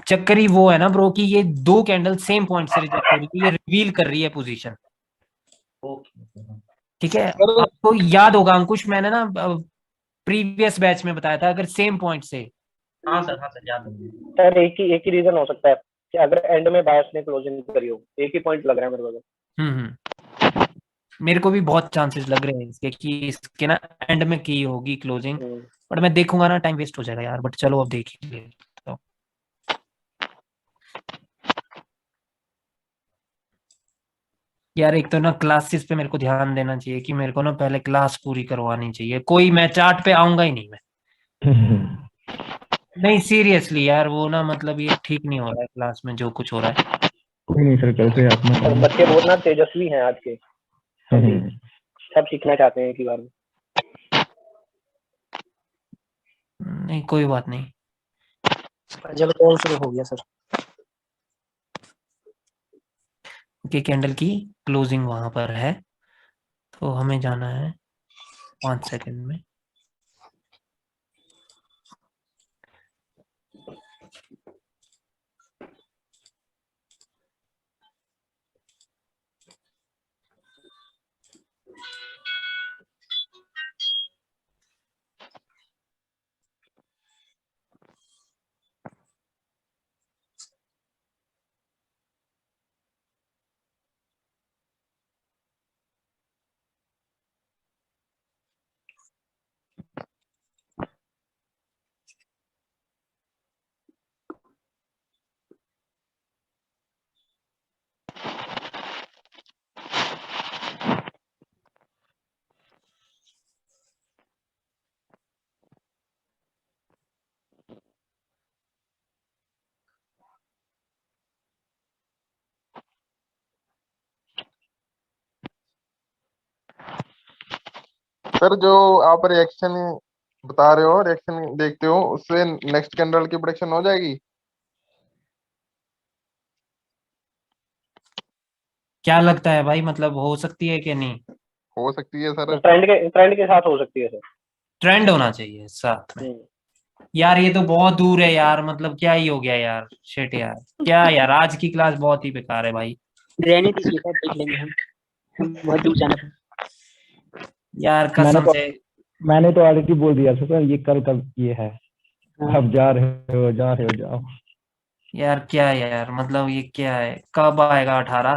चक्कर ही वो है ना ब्रो कि ये 2 कैंडल सेम पॉइंट से रिजेक्ट हो रही है, ये रिवील कर रही है पोजीशन। ठीक है, आपको याद होगा अंकुश, मैंने ना प्रीवियस बैच में बताया था, अगर सेम पॉइंट से। हाँ सर याद है। सर एक ही रीजन हो सकता है कि अगर एंड में बायस ने क्लोजिंग करी हो, एक ही पॉइंट लग रहा है मेरे को। मेरे को भी बहुत चांसेस लग रहे हैं इसके कि इसके ना एंड में की होगी क्लोजिंग, बट मैं देखूंगा ना, टाइम वेस्ट हो जाएगा यार, बट चलो अब देख ही लेता हूं। यार एक तो ना क्लासेस पे मेरे को ध्यान देना चाहिए कि मेरे को ना पहले क्लास पूरी करवानी चाहिए, कोई मैं चार्ट पे आऊंगा ही नहीं मैं। नहीं सीरियसली यार, वो ना मतलब ये ठीक नहीं हो रहा है क्लास में जो कुछ हो रहा है। कोई नहीं सर, कल से अपना और बच्चे बहुत ना तेजस्वी हैं आज के, सब सीखना चाहते हैं एक ही बार में। नहीं कोई बात नहीं, जब कॉल शुरू हो गया सर। कि कैंडल की क्लोजिंग वहां पर है, तो हमें जाना है 5 सेकंड में। सर जो आप रिएक्शन बता रहे हो, रिएक्शन देखते हो, उससे नेक्स्ट कैंडल की प्रेडिक्शन हो जाएगी? क्या लगता है भाई, मतलब हो सकती है कि नहीं? हो सकती है सर। ट्रेंड के साथ हो सकती है सर। ट्रेंड होना चाहिए साथ में। यार ये तो बहुत दूर है यार, मतलब क्या ही हो गया यार, शिट यार, क्या यार, आज की क्लास बहुत ही बेकार है भाई। रहने दीजिए सर, देख लेंगे हम बहुत दूर जाना था। यार कसम से मैंने तो ऑलरेडी बोल दिया सर, ये कल ये है। अब जा रहे हो जाओ। यार क्या यार, मतलब ये क्या है, कब आएगा 18?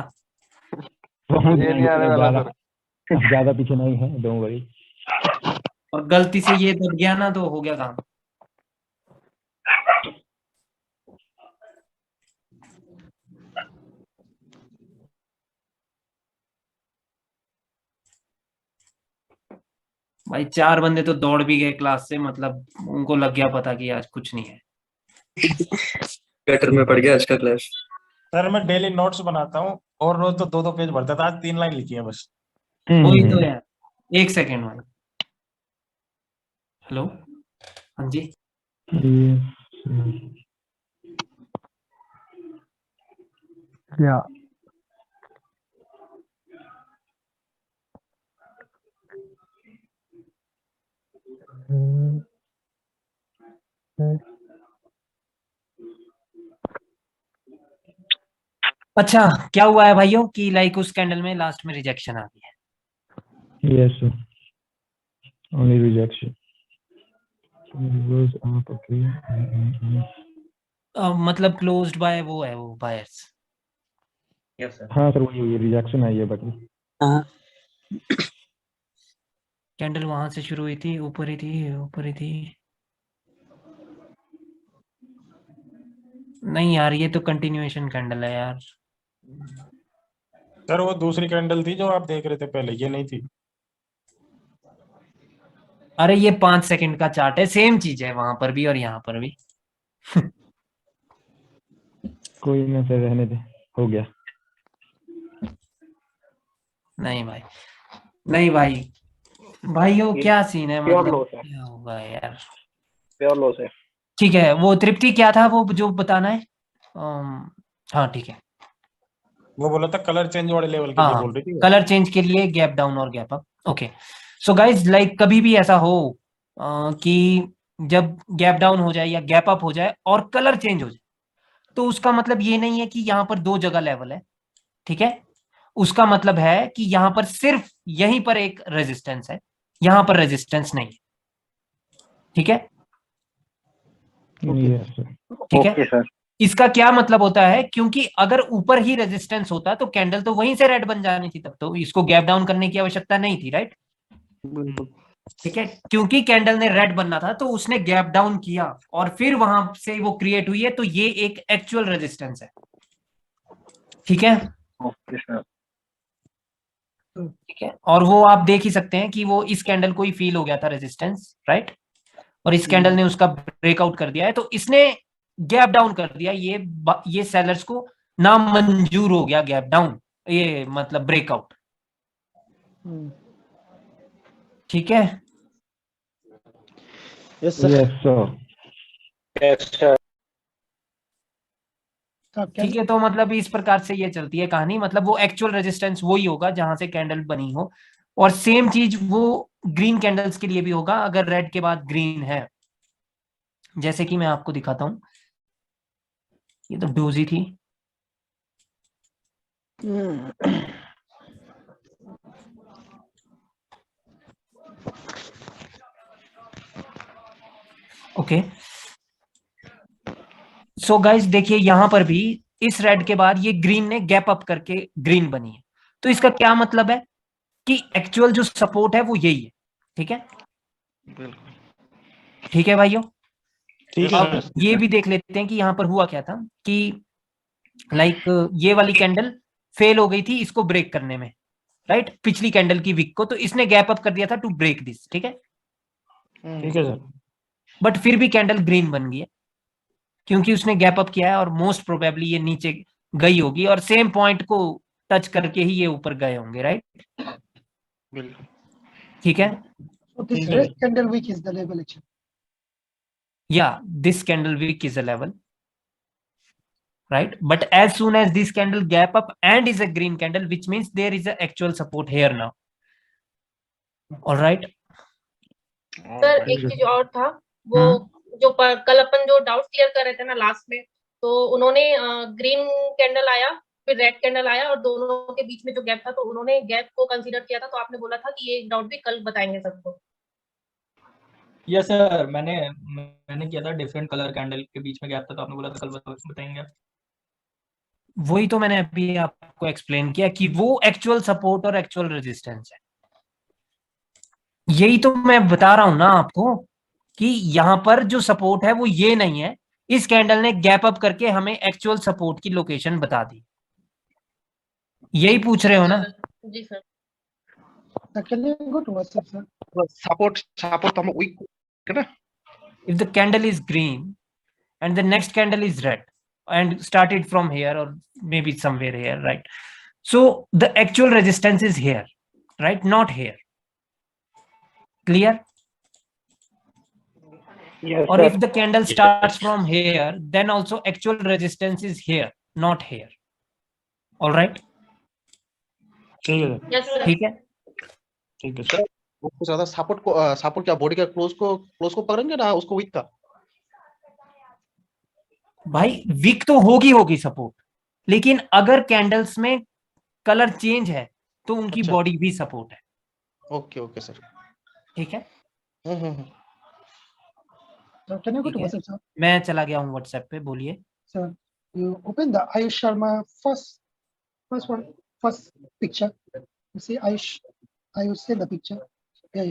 ये नहीं आने वाला सर। ज्यादा पीछे नहीं है, डोंट वरी। और गलती से ये दब गया ना तो हो गया काम। भाई 4 बंदे तो दौड़ भी गए क्लास से, मतलब उनको लग गया पता कि आज कुछ नहीं है। गटर में पड़ गया आज का क्लास। सर मैं डेली नोट्स बनाता हूँ और रोज तो 2-2 पेज भरता था, आज 3 लाइन लिखी है बस। वही तो यार। 1 सेकेंड भाई। हेलो, हाँ जी। क्या अच्छा क्या हुआ है भाइयों कि लाइक उस कैंडल में लास्ट में रिजेक्शन आ गया है? Yes sir, only rejection. मतलब क्लोज्ड बाय वो है, वो बायर्स। Yes sir. हाँ सर, वही रिजेक्शन आई है बाकी। कैंडल वहां से शुरू हुई थी, ऊपर ही थी। नहीं यार, ये तो कंटिन्यूएशन कैंडल है यार। सर वो दूसरी कैंडल थी जो आप देख रहे थे पहले, ये नहीं थी। अरे ये 5 सेकंड का चार्ट है, सेम चीज है वहां पर भी और यहाँ पर भी। कोई ना सर, रहने दे, हो गया। नहीं भाई भाइयों क्या सीन है, प्योर मतलब लॉस है, क्या होगा यार। प्योर लॉस है। ठीक है, वो तृप्ति क्या था वो जो बताना है? हाँ ठीक है। वो बोला था कलर चेंज वाले लेवल के लिए हाँ, बोल रही थी वो। कलर चेंज के लिए गैप डाउन और gap up. Okay, so guys like कभी भी ऐसा हो कि जब गैप डाउन हो जाए या गैप अप हो जाए और कलर चेंज हो जाए, तो उसका मतलब ये नहीं है कि यहाँ पर 2 जगह लेवल है, ठीक है। उसका मतलब है कि यहाँ पर सिर्फ यहीं पर एक रेजिस्टेंस है, यहाँ पर रेजिस्टेंस नहीं है, ठीक है। ठीक है सर। इसका क्या मतलब होता है, क्योंकि अगर ऊपर ही रेजिस्टेंस होता तो कैंडल तो वहीं से रेड बन जानी थी, तब तो इसको गैप डाउन करने की आवश्यकता नहीं थी, राइट। ठीक है, क्योंकि कैंडल ने रेड बनना था तो उसने गैप डाउन किया और फिर वहां से वो क्रिएट हुई है, तो ये एक एक्चुअल रेजिस्टेंस है, ठीक है। Okay sir. ठीक है, और वो आप देख ही सकते हैं कि वो इस कैंडल को ही फील हो गया था रेजिस्टेंस, राइट। और इस कैंडल ने उसका ब्रेकआउट कर दिया है, तो इसने गैप डाउन कर दिया, ये सेलर्स को नामंजूर हो गया गैप डाउन, ये मतलब ब्रेकआउट, ठीक है। Yes sir. ठीक है, तो मतलब इस प्रकार से ये चलती है कहानी, मतलब वो एक्चुअल रेजिस्टेंस वही होगा जहां से कैंडल बनी हो, और सेम चीज वो ग्रीन कैंडल्स के लिए भी होगा अगर रेड के बाद ग्रीन है, जैसे कि मैं आपको दिखाता हूं। ये तो डोजी थी। ओके, सो गाइस देखिए यहां पर भी इस रेड के बाद ये ग्रीन ने गैप अप करके ग्रीन बनी है, तो इसका क्या मतलब है कि एक्चुअल जो सपोर्ट है वो यही है। ठीक है, ठीक है भाइयों। ठीक अब है। ये भी देख लेते हैं कि यहां पर हुआ क्या था कि लाइक ये वाली कैंडल फेल हो गई थी इसको ब्रेक करने में, राइट, पिछली कैंडल की विक को, तो इसने गैप अप कर दिया था टू ब्रेक दिस। ठीक है, ठीक है सर। बट फिर भी कैंडल ग्रीन बन गई है क्योंकि उसने गैप अप किया है और मोस्ट प्रोबेबली ये नीचे गई होगी और सेम पॉइंट को टच करके ही ये ऊपर गए होंगे, राइट। ठीक है, So this red candle wick is the level actually. yeah, this candle wick is a level, right, but as soon as this candle gap up and is a green candle, which means there is a actual support here now. All right, sir एक चीज और था, वो जो कल अपन जो डाउट क्लियर कर रहे थे ना लास्ट में, तो उन्होंने ग्रीन कैंडल आया फिर रेड कैंडल आया और दोनों के बीच में जो गैप था, तो उन्होंने गैप को कंसीडर किया था, तो आपने बोला था कि ये डाउट भी कल बताएंगे सबको। यस सर, मैंने किया था, डिफरेंट कलर कैंडल के बीच में गैप था, तो आपने बोला था कल बताएंगे। वही तो मैंने अभी आपको एक्सप्लेन किया कि वो एक्चुअल सपोर्ट और एक्चुअल रेजिस्टेंस है। यही तो मैं बता रहा हूं ना आपको कि यहां पर जो सपोर्ट है वो ये नहीं है, इस कैंडल ने गैप अप करके हमें एक्चुअल सपोर्ट की लोकेशन बता दी। यही पूछ रहे हो ना? जी sir. Can you go to WhatsApp, sir? Support हम weak है ना? If the candle is green and the next candle is red and started from here or maybe somewhere here, right? So the actual resistance is here, right? Not here. Clear? Yes, or sir. if the candle starts from here, then also actual resistance is here, not here. All right? ठीक है Yes, sir. ठीक है, ठीक है सर। उसको ज्यादा सपोर्ट क्या बॉडी का क्लोज को पकड़ेंगे ना उसको वीक का। भाई वीक तो होगी सपोर्ट, लेकिन अगर कैंडल्स में कलर चेंज है तो उनकी अच्छा। बॉडी भी सपोर्ट है। Okay sir. ठीक है, So can you go to ठीक है। WhatsApp, sir? मैं चला गया हूँ व्हाट्सएप पे, बोलिए। Sir, you open the Ayush Sharma first picture. You see Ayush see the picture. Yeah.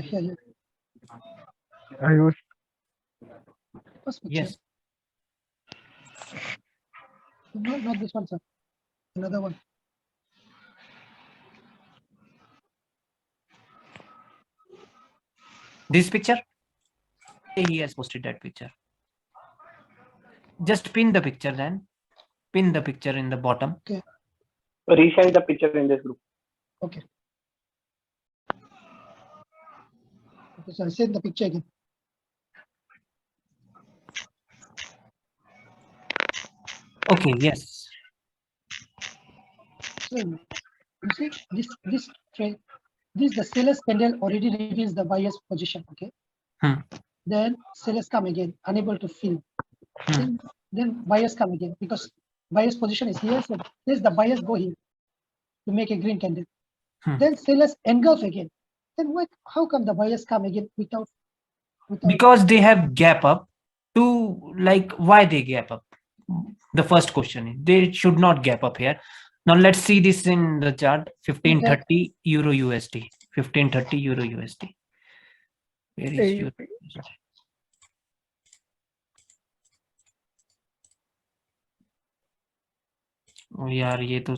Ayush, First picture. Yes. Not this one, sir. Another one. This picture? He has posted that picture. Just pin the picture then. Pin the picture in the bottom. Okay. Reshare the picture in this group. Okay. Okay, so I send the picture again. Okay, yes. So you see this trade, this the seller's candle already reveals the buyer's position. Okay. Then sellers come again, unable to fill. Then buyers come again because buyer's position is here. So this the buyers go here to make a green candle. Then sellers engulf again. Then what? How come the buyers come again without? Because they have gap up to, like, why they gap up? The first question is they should not gap up here. Now let's see this in the chart. 1530 euro USD. 1530 euro USD. Where is euro USD? ओ यार ये तो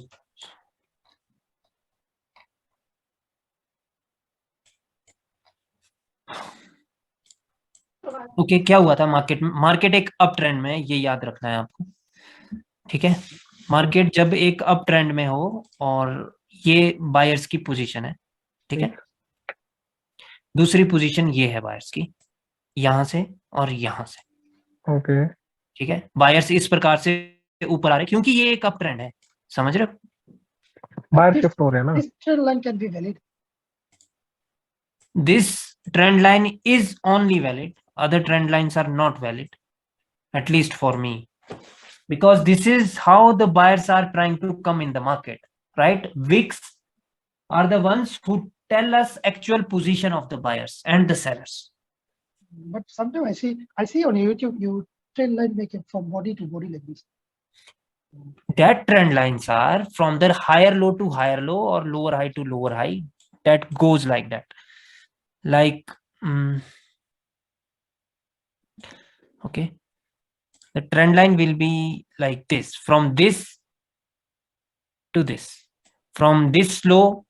ओके, क्या हुआ था मार्केट एक अप ट्रेंड में, ये याद रखना है आपको। ठीक है, मार्केट जब एक अप ट्रेंड में हो और ये बायर्स की पोजीशन है, ठीक है, दूसरी पोजीशन ये है बायर्स की, यहां से और यहां से। ओके, ठीक है, बायर्स इस प्रकार से ऊपर आ रहे क्योंकि ये एक अप ट्रेंड है, समझ रहे हो? बाहर शिफ्ट हो रहे हैं ना। This trend line can be valid. this trend line is only valid. Other trend lines are not valid, at least for me, because this is how the buyers are trying to come in the market, right? Wicks are the ones who tell us actual position of the buyers and the sellers. But sometimes I see on YouTube you trend line make it from body to body like this. That trend lines are from the higher low to higher low or lower high to lower high. That goes like that. Like, okay, the trend line will be like this, from this to this, from this low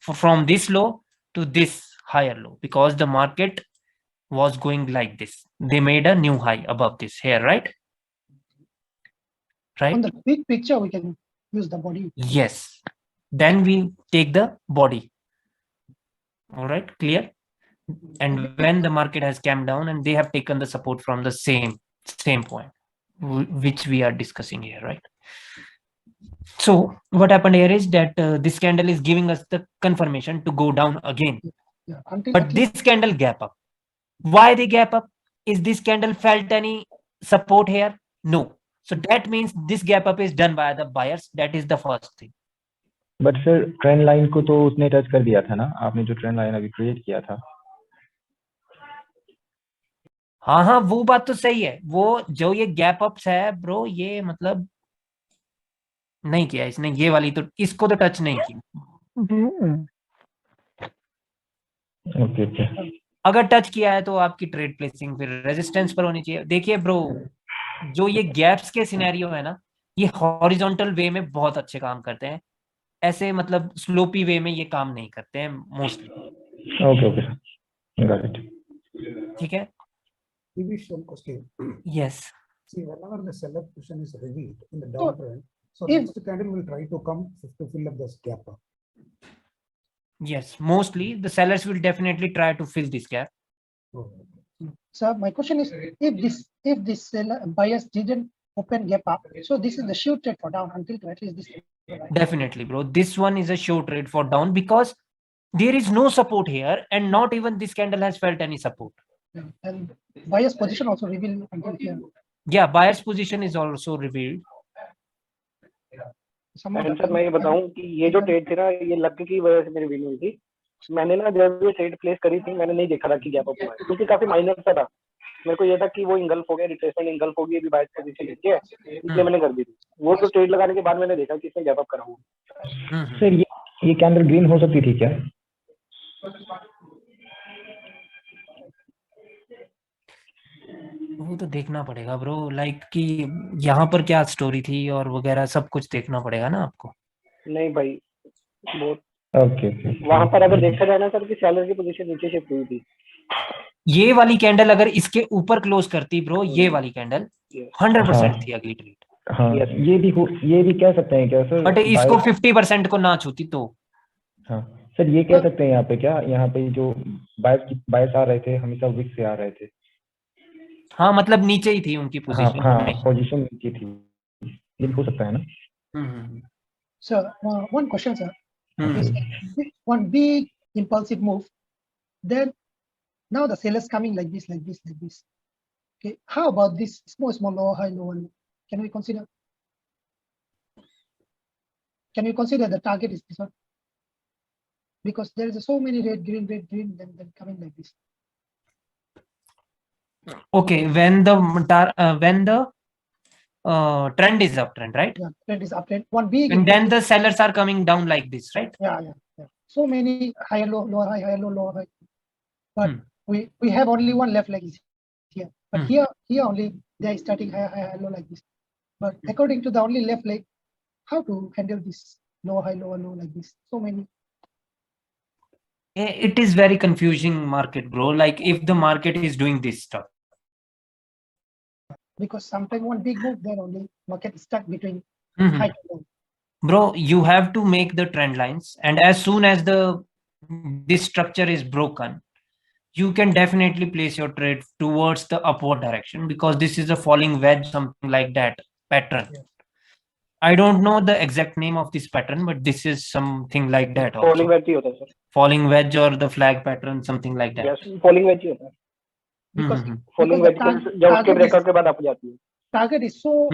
to this higher low, because the market was going like this. They made a new high above this here, right? Right. On the big picture, we can use the body. Yes. Then we take the body. All right, clear? And when the market has come down and they have taken the support from the same point, which we are discussing here, right? So what happened here is that this candle is giving us the confirmation to go down again. Yeah, but this candle gap up. Why the gap up? Is this candle felt any support here? No. So that means this gap up is done by the buyers. That is the first thing. But sir trend line को तो उसने टच कर दिया था ना, आपने जो ट्रेंड लाइन अभी क्रिएट किया था। हाँ, वो बात तो सही है। वो जो ये गैप अप्स है ब्रो, ये मतलब नहीं किया इसने, ये वाली तो इसको तो टच नहीं की। ओके। अगर टच किया है तो आपकी ट्रेड प्लेसिंग फिर रेजिस्टेंस पर होनी चाहिए। देखिए ब्रो, जो ये गैप्स के सिनेरियो है ना, ये हॉरिजॉन्टल वे में बहुत अच्छे काम करते हैं, ऐसे मतलब स्लोपी वे में ये काम नहीं करते हैं मोस्टली। Okay, got it. ठीक है। Yes. See, whenever the seller position is revealed in the downtrend, so next candle will try to come to fill up this gap. Yes, mostly the sellers will definitely try to fill this gap. So my question is, if this seller buyers didn't open gap up, so this is the short trade for down until at least this. Right? Definitely, bro. This one is a short trade for down because there is no support here, and not even this candle has felt any support. And buyer's position also revealed until here. Yeah, buyer's position is also revealed. Sir मैं ये बताऊं कि ये जो ट्रेड थी ना, ये लक की वजह से मेरी विन हुई थी। मैंने ना जब ये ट्रेड प्लेस करी थी, मैंने नहीं देखा था कि गैप अप हुआ है, क्योंकि काफी माइनर सा था। मेरे को ये था कि वो इंगल्फ हो गया, रिट्रेसमेंट इंगल्फ होगी, अभी बायर्स पोजीशन लेके है, इसलिए मैंने कर दी थी। वो तो ट्रेड लगाने के बाद मैंने देखा कि इसने गैप अप करा हुआ। सर ये कैंडल ग्रीन हो सकती थी क्या? वो तो देखना पड़ेगा ब्रो, लाइक कि यहाँ पर क्या स्टोरी थी और वगैरह सब कुछ देखना पड़ेगा ना आपको। नहीं भाई, वो ओके। वहां पर अगर देखा जाए ना सर कि सेलर की पोजीशन नीचे शिफ्ट हुई थी। ये वाली कैंडल अगर इसके ऊपर क्लोज करती ब्रो, ये वाली कैंडल 100% थी अगली ट्रेड। हाँ, ये भी कह सकते हैं क्या सर? बट इसको 50% को ना छूती तो। हाँ सर, ये कह सकते हैं यहाँ पे क्या, यहाँ पे जो बायर्स आ रहे थे हमेशा विक से आ रहे थे। हाँ, मतलब नीचे ही थी उनकी पोजीशन। हाँ, पोजीशन नीचे थी, ये हो सकता है ना। So one question, sir. One big impulsive move, then now the sellers coming like this. Okay, how about this small lower high lower low? Can we consider the target is this one? Because there is so many red green then coming like this. Okay, when the trend is uptrend, right? Yeah, trend is uptrend. One big. And then the sellers are coming down like this, right? Yeah. So many higher low, lower high, higher low, lower high. But we have only one left like this here. But here only they are starting high low like this. But according to the only left leg, how to handle this lower high, lower low like this? So many. It is very confusing market, bro. Like if the market is doing this stuff. Because sometimes one big move, then only market is stuck between high to low. Bro, you have to make the trend lines, and as soon as this structure is broken, you can definitely place your trade towards the upward direction, because this is a falling wedge, something like that pattern. I don't know the exact name of this pattern, but this is something like that also. Falling wedge ही होता है sir. Falling wedge or the flag pattern, something like that. Yes, falling wedge ही होता है. Because falling because wedge the जब उसके target is ब्रेकआउट के बाद आप जाती है. target is so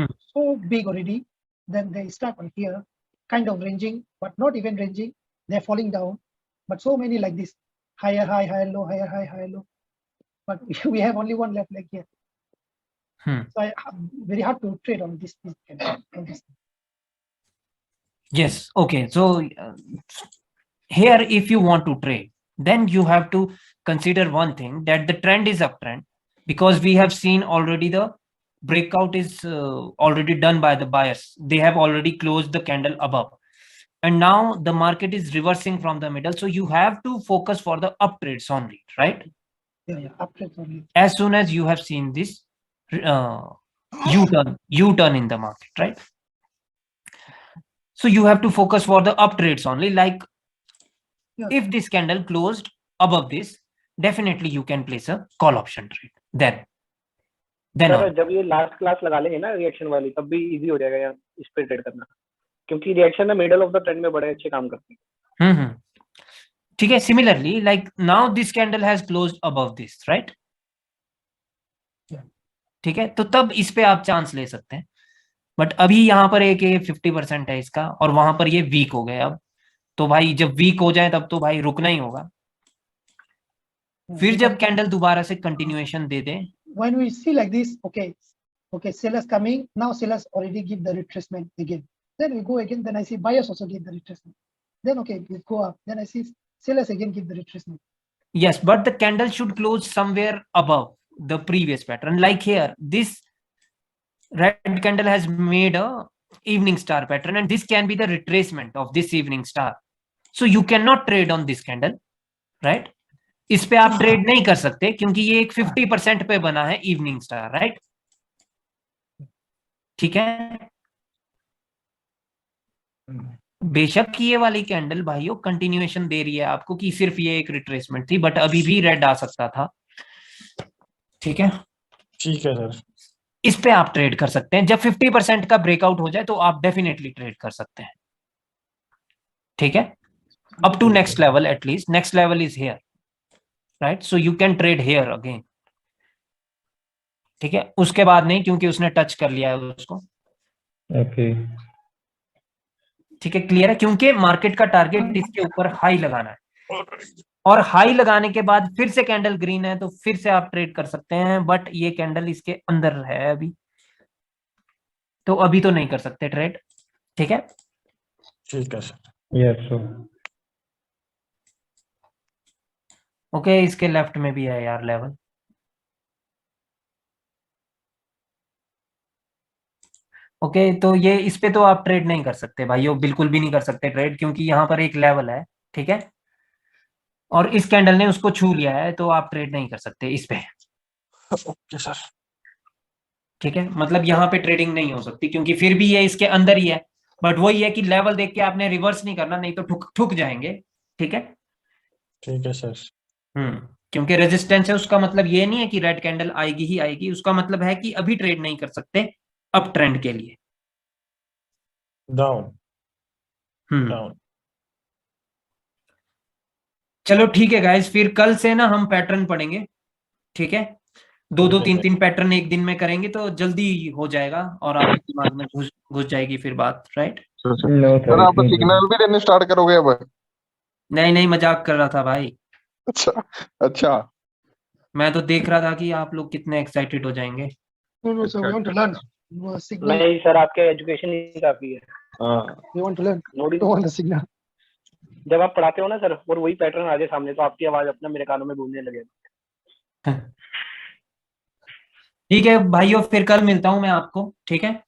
big already, then they start on here, kind of ranging, but not even ranging. They're falling down, but so many like this, higher high, higher low, higher high, higher low. But we have only one left leg here, so very hard to trade on this. Yes. Okay. So here, if you want to trade, then you have to consider one thing, that the trend is uptrend, because we have seen already the breakout is already done by the buyers. They have already closed the candle above, and now the market is reversing from the middle. So you have to focus for the up trades only, right? Yeah, up trades only. As soon as you have seen this U-turn in the market, right? So you have to focus for the up trades only. Like if this candle closed above this, definitely you can place a call option trade. Then sir जब ये लास्ट क्लास लगा लेंगे ना रिएक्शन वाली, तब भी इजी हो जाएगा यार इस पे ट्रेड करना, क्योंकि रिएक्शन में मिडल ऑफ द ट्रेंड में बड़े अच्छे काम करते हैं. ठीक है. Similarly, like now this candle has closed above this, right? ठीक है, तो तब इस पे आप चांस ले सकते हैं. बट अभी यहाँ पर एक 50% है इसका, और वहां पर ये वीक हो गए. अब तो भाई जब वीक हो जाए तब तो भाई रुकना ही होगा. फिर जब कैंडल दोबारा से continuation they they, when we see like this, okay, sellers coming now, sellers already give the retracement again, then we go again, then I see buyers also give the retracement, then okay, we go up, then I see sellers again give the retracement. Yes, but the candle should close somewhere above the previous pattern. Like here, this red candle has made a evening star pattern, and this can be the retracement of this evening star. So you cannot trade on this candle, right? इस पे आप ट्रेड नहीं कर सकते क्योंकि ये एक 50% पे बना है इवनिंग स्टार, राइट? ठीक है. बेशक ये वाली कैंडल भाइयों कंटिन्यूएशन दे रही है आपको कि सिर्फ ये एक रिट्रेसमेंट थी, बट अभी भी रेड आ सकता था. ठीक है, ठीक है सर. इस पे आप ट्रेड कर सकते हैं. जब 50% का ब्रेकआउट हो जाए तो आप डेफिनेटली ट्रेड कर सकते हैं. ठीक है, up to next level, at least next level is here, right? So you can trade here again. ठीक है, उसके बाद नहीं, क्योंकि उसने टच कर लिया है उसको. ओके, ठीक है, क्लियर है? क्योंकि मार्केट का टारगेट इसके ऊपर हाई लगाना है, और हाई लगाने के बाद फिर से कैंडल ग्रीन है तो फिर से आप ट्रेड कर सकते हैं. बट ये कैंडल इसके अंदर है अभी, तो अभी तो नहीं कर सकते ट्रेड. ठीक है, ठीक है सर. Yes sir. ओके, इसके लेफ्ट में भी है यार लेवल. ओके, तो ये इस पे तो आप ट्रेड नहीं कर सकते भाइयों, बिल्कुल भी नहीं कर सकते ट्रेड, क्योंकि यहाँ पर एक लेवल है. ठीक है, और इस कैंडल ने उसको छू लिया है, तो आप ट्रेड नहीं कर सकते इस पे. Okay sir. ठीक है, मतलब यहाँ पे ट्रेडिंग नहीं हो सकती, क्योंकि फिर भी ये इसके अंदर ही है. बट वही है कि लेवल देख के आपने रिवर्स नहीं करना, नहीं तो ठुक जाएंगे. ठीक है, ठीक है सर. क्योंकि रेजिस्टेंस है, उसका मतलब ये नहीं है कि रेड कैंडल आएगी ही आएगी. उसका मतलब है कि अभी ट्रेड नहीं कर सकते अप ट्रेंड के लिए. डाउन. डाउन. चलो ठीक है गाइस, फिर कल से ना हम पैटर्न पढ़ेंगे. ठीक है, 2-2 3-3 पैटर्न एक दिन में करेंगे तो जल्दी हो जाएगा, और आपके दिमाग में घुस जाएगी फिर बात, राइट? सर आप तो सिग्नल भी देने स्टार्ट करोगे अब? नहीं, मजाक कर रहा था भाई. अच्छा, मैं तो देख रहा था कि आप लोग कितने एक्साइटेड हो जाएंगे. No, sir, we want to learn. Signal. नहीं सर, आपके एजुकेशन ही काफी है. We want to learn. Don't want the signal. जब आप पढ़ाते हो ना सर, और वही पैटर्न आ जाए सामने, तो आपकी आवाज अपना मेरे कानों में गूंजने लगे. ठीक है भाइयों, फिर कल मिलता हूं मैं आपको. ठीक है,